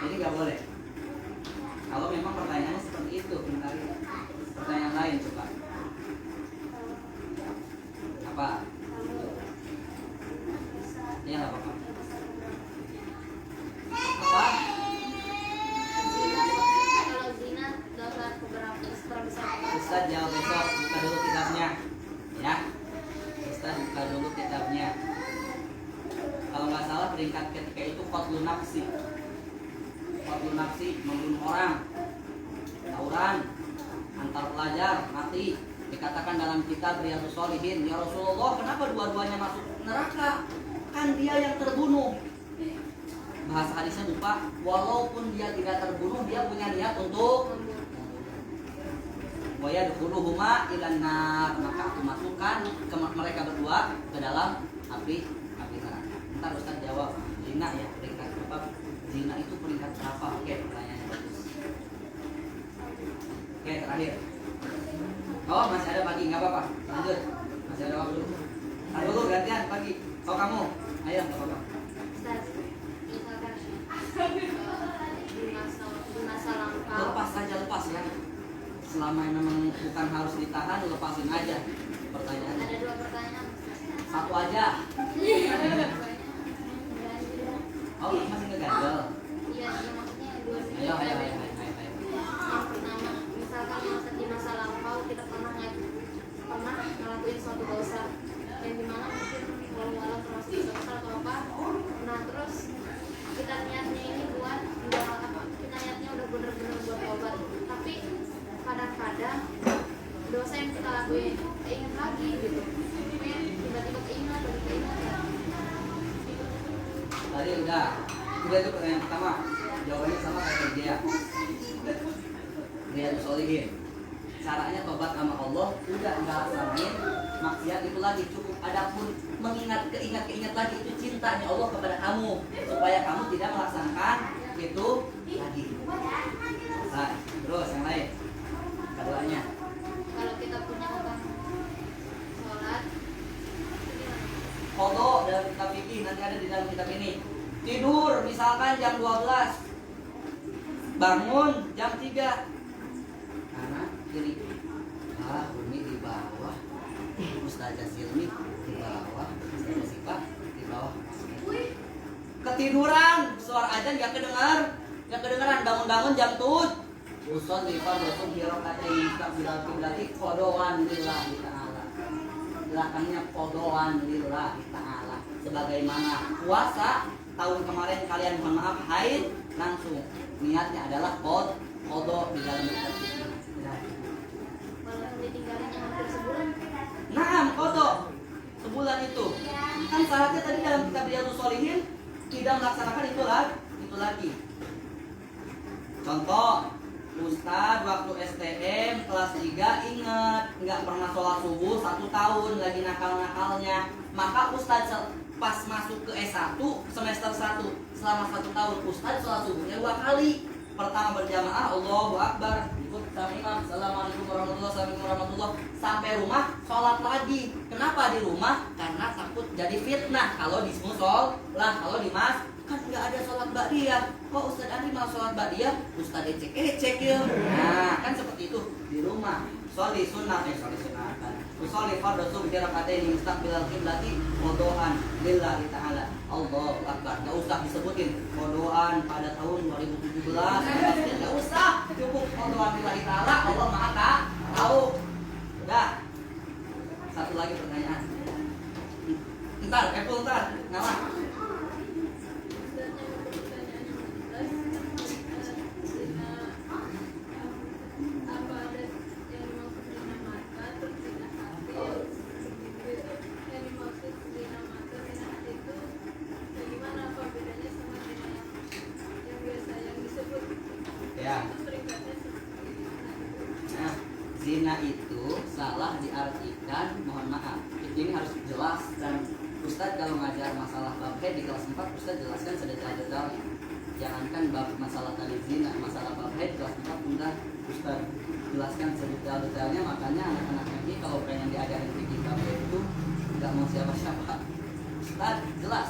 Jadi nggak boleh. Kalau memang pertanyaannya seperti itu, mencari pertanyaan lain coba. Apa? Ya nggak apa-apa. Apa? Kalau zina dosa seterbesar. Ustaz jawab besok. Buka dulu kitabnya, ya. Ustaz buka dulu kitabnya. Kalau nggak salah peringkat ketiga itu qatlun nafsi. Qatlun nafsi, membunuh orang, tawuran, antar pelajar, mati. Dikatakan dalam kitab Riyadhus Shalihin, ya Rasulullah, kenapa dua-duanya masuk neraka? Kan dia yang terbunuh. Bahasa hadisnya lupa, walaupun dia tidak terbunuh, dia punya niat untuk wa yadkhuluhuma ilan nar, maka aku masukkan mereka berdua ke dalam api neraka. Entar Ustaz jawab, zina ya peringkat berapa? Zina itu peringkat berapa? Oke, pertanyaannya bagus. Oke, terakhir. Oh, masih ada pagi, nggak apa-apa. Lanjut, masih ada waktu. Tahan dulu, gantian pagi. Oh kamu, ayo nggak apa-apa. Ustaz, misalkan di masa lampau. Lepas saja, lepas ya. Selama memang bukan harus ditahan, lepasin aja pertanyaannya. Ada dua pertanyaan. Satu aja. Oh, masih ngeganjel. Iya, maksudnya dua. Ayo. Yang pertama, misalkan di masa lampau kita pernah ngelakuin suatu dosa yang dimana mungkin walau termasuk dosa besar atau apa. Nah terus kita niatnya ini buat kita niatnya udah bener-bener buat tobat, tapi kadang-kadang dosa yang kita lakuin itu keinget lagi gitu. Tiba-tiba keinget. Tadi udah itu pertanyaan pertama. Jawabannya sama kayak dia. Riyadhus Shalihin. Caranya tobat sama Allah, udah nggak laksanain maksiat itu lagi, cukup. Adapun keingat lagi, itu cintanya Allah kepada kamu supaya kamu tidak melaksanakan itu lagi. Nah, terus yang lain. Keduanya. Kalau kita punya hutang sholat, Qadha dalam kitab fikih nanti ada di dalam kitab ini. Tidur misalkan jam 12. Bangun jam 3. Karena kiri. Umi di bawah. Ustazah Silmi di bawah. Ustazah Sipa di bawah. Ketiduran, suara azan gak kedengaran, bangun-bangun jam 7. Ustaz di fardhu birakatain mustaqbilal qiblati qadwan lillahi ta'ala. Belakangnya qadwan lillahi ta'ala. Sebagaimana puasa tahun kemarin kalian mohon maaf haid, langsung niatnya adalah qadha di dalam kitab fikih. kalau ditinggalin hampir sebulan, Naam, qadha sebulan itu. Kan syaratnya tadi dalam kitab Riyadhus Shalihin tidak melaksanakan itu lagi. Contoh, Ustadz waktu STM kelas 3 ingat nggak pernah sholat subuh 1 tahun lagi nakal-nakalnya. Maka Ustadz pas masuk ke S1 semester 1 selama 1 tahun Ustadz sholat subuhnya 2 kali. Pertama berjamaah Allahu Akbar, ikut sama imam Assalamualaikum warahmatullahi wabarakatuh, sampai rumah sholat lagi. Kenapa di rumah? Karena takut jadi fitnah kalau di musola, kalau di mas kan nggak ada sholat ba'diyah. Kok Ustadz Andri malah sholat ba'diyah? Ustadz ecek ya. Nah kan seperti itu di rumah. Sholi sunnah Usolli fardhu subhi raka'ataini mustaqbilal qiblati qadhaan lillahi ta'ala. Allahu Akbar. Enggak usah disebutin qadhaan pada tahun 2017. Enggak usah. Cukup qadhaan lillahi ta'ala. Allah Maha tahu. Udah. Satu lagi pertanyaan. Ntar. Nama. Zina itu salah diartikan, mohon maaf, ini harus jelas. Dan Ustadz kalau ngajar masalah bab haid di kelas 4 Ustadz jelaskan sedetail-detailnya. Jangankan bab masalah tadi zina, masalah bab haid kelas 4 udah Ustadz jelaskan sedetail-detailnya. Makanya anak-anak ini kalau pengen diajarin fikih bab haid itu nggak mau siapa-siapa. Ustadz jelas,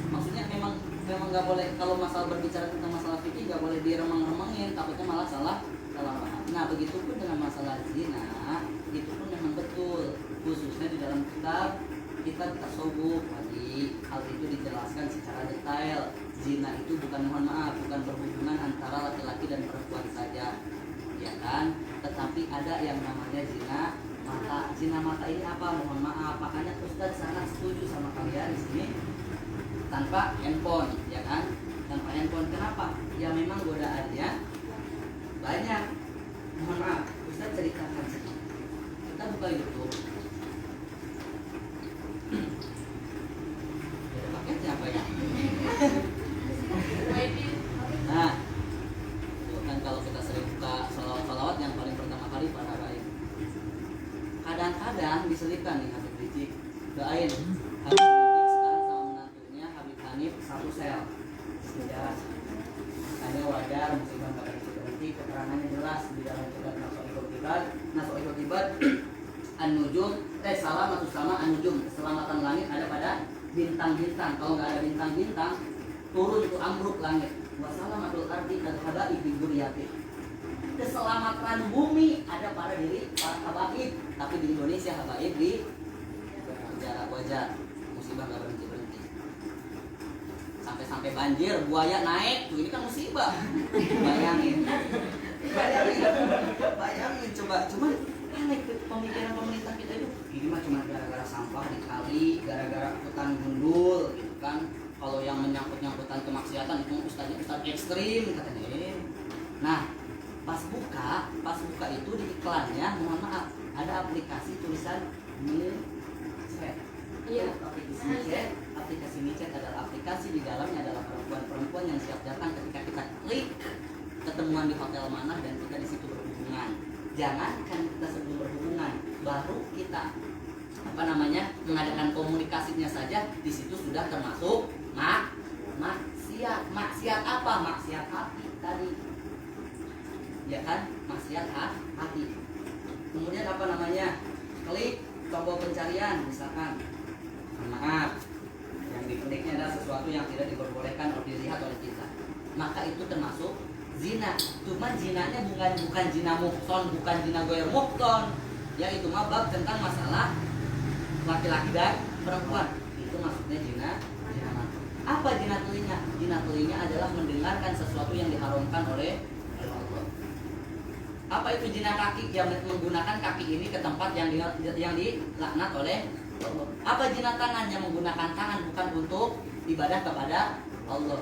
maksudnya memang nggak boleh kalau masalah berbicara tentang masalah fikih nggak boleh diremang-remangin, takutnya malah salah paham. Nah begitu pun dengan masalah zina, itu pun memang betul, khususnya di dalam kitab tasawuf tadi hal itu dijelaskan secara detail. Zina itu bukan, mohon maaf, bukan berhubungan antara laki-laki dan perempuan saja, ya kan? Tetapi ada yang namanya zina mata. Zina mata ini apa? Mohon maaf, makanya Ustadz sangat setuju sama kalian di sini tanpa handphone, ya kan? Tanpa handphone. Kenapa? Ya memang godaannya banyak. Mohon maaf, Ustaz ceritakan sedikit. Kita buka YouTube. Ada paketnya apa ya? Nah, itu kan kalau kita sering buka salawat yang paling pertama kali para baik. Kadang-kadang diselipkan nih Habib Rizik. Doain Habib Rizik sekarang sama menantunya Habib Hanif satu sel. Sejarah. Ada wajar musibah pada keterangannya jelas di dalam kitab Nasoihul Ibad An-Nujum Salamatu Sama An-Nujum, keselamatan langit ada pada bintang-bintang. Kalau nggak ada bintang-bintang turun itu ambruk langit. Wasalamatul ardi kadhabai bi dzurriyyati, keselamatan bumi ada pada diri para habaib. Tapi di Indonesia habaib di jarak wajar, musibah nggak berhenti. Sampai banjir, buaya naik, ini kan musibah. Bayangin coba. Cuman aneh pemikiran pemerintah kita itu, ini mah cuma gara-gara sampah di kali, gara-gara hutan gundul gitu kan. Kalau yang menyangkut-nyangkutan kemaksiatan itu ustaz ekstrim katanya. Nah, pas buka itu di iklannya, mohon maaf, ada aplikasi tulisan micet. Iya, aplikasi micet adalah aplikasi di dalamnya adalah perempuan-perempuan yang siap datang ketika kita klik ketemuan di hotel mana dan kita di situ berhubungan. Jangankan kita sebelum berhubungan, baru kita mengadakan komunikasinya saja di situ sudah termasuk maksiat. Maksiat apa? ya kan, maksiat hati. Kemudian apa namanya, klik tombol pencarian misalkan, maaf, yang dikliknya adalah sesuatu yang tidak diperbolehkan atau dilihat oleh kita, maka itu termasuk zina. Cuma zinanya bukan zina muhson, bukan zina goyer muhson, ya itu mah bab tentang masalah laki-laki dan perempuan. Itu maksudnya zina mata. Apa zina telinga? Zina telinga adalah mendengarkan sesuatu yang diharamkan oleh Allah. Apa itu zina kaki? Yang menggunakan kaki ini ke tempat yang dilaknat oleh Allah. Apa zina tangan? Yang menggunakan tangan bukan untuk ibadah kepada Allah.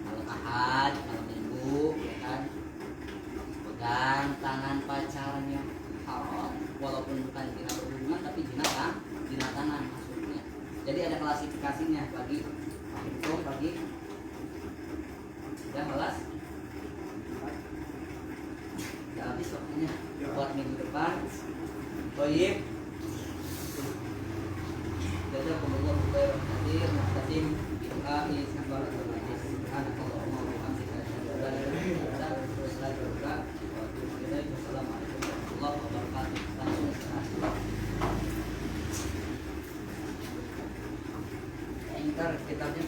Kalau ahad, kalau minggu, ya kan, pegang tangan pacarnya haram, walaupun bukan zina berhubungan tapi zina tangan maksudnya. Jadi ada klasifikasinya bagi itu bagi yang malas. Ya habis waktunya buat minggu depan. Toyib. Jazakumullah khairan katsir. Muhtasim doa ini sabar terbaik. Subhanallah wa bihamdika asyhadu an la ilaha illa anta astaghfiruka wa atubu ilaik. Wassalamualaikum warahmatullahi wabarakatuh. Langsung istirahat. Ntar kitabnya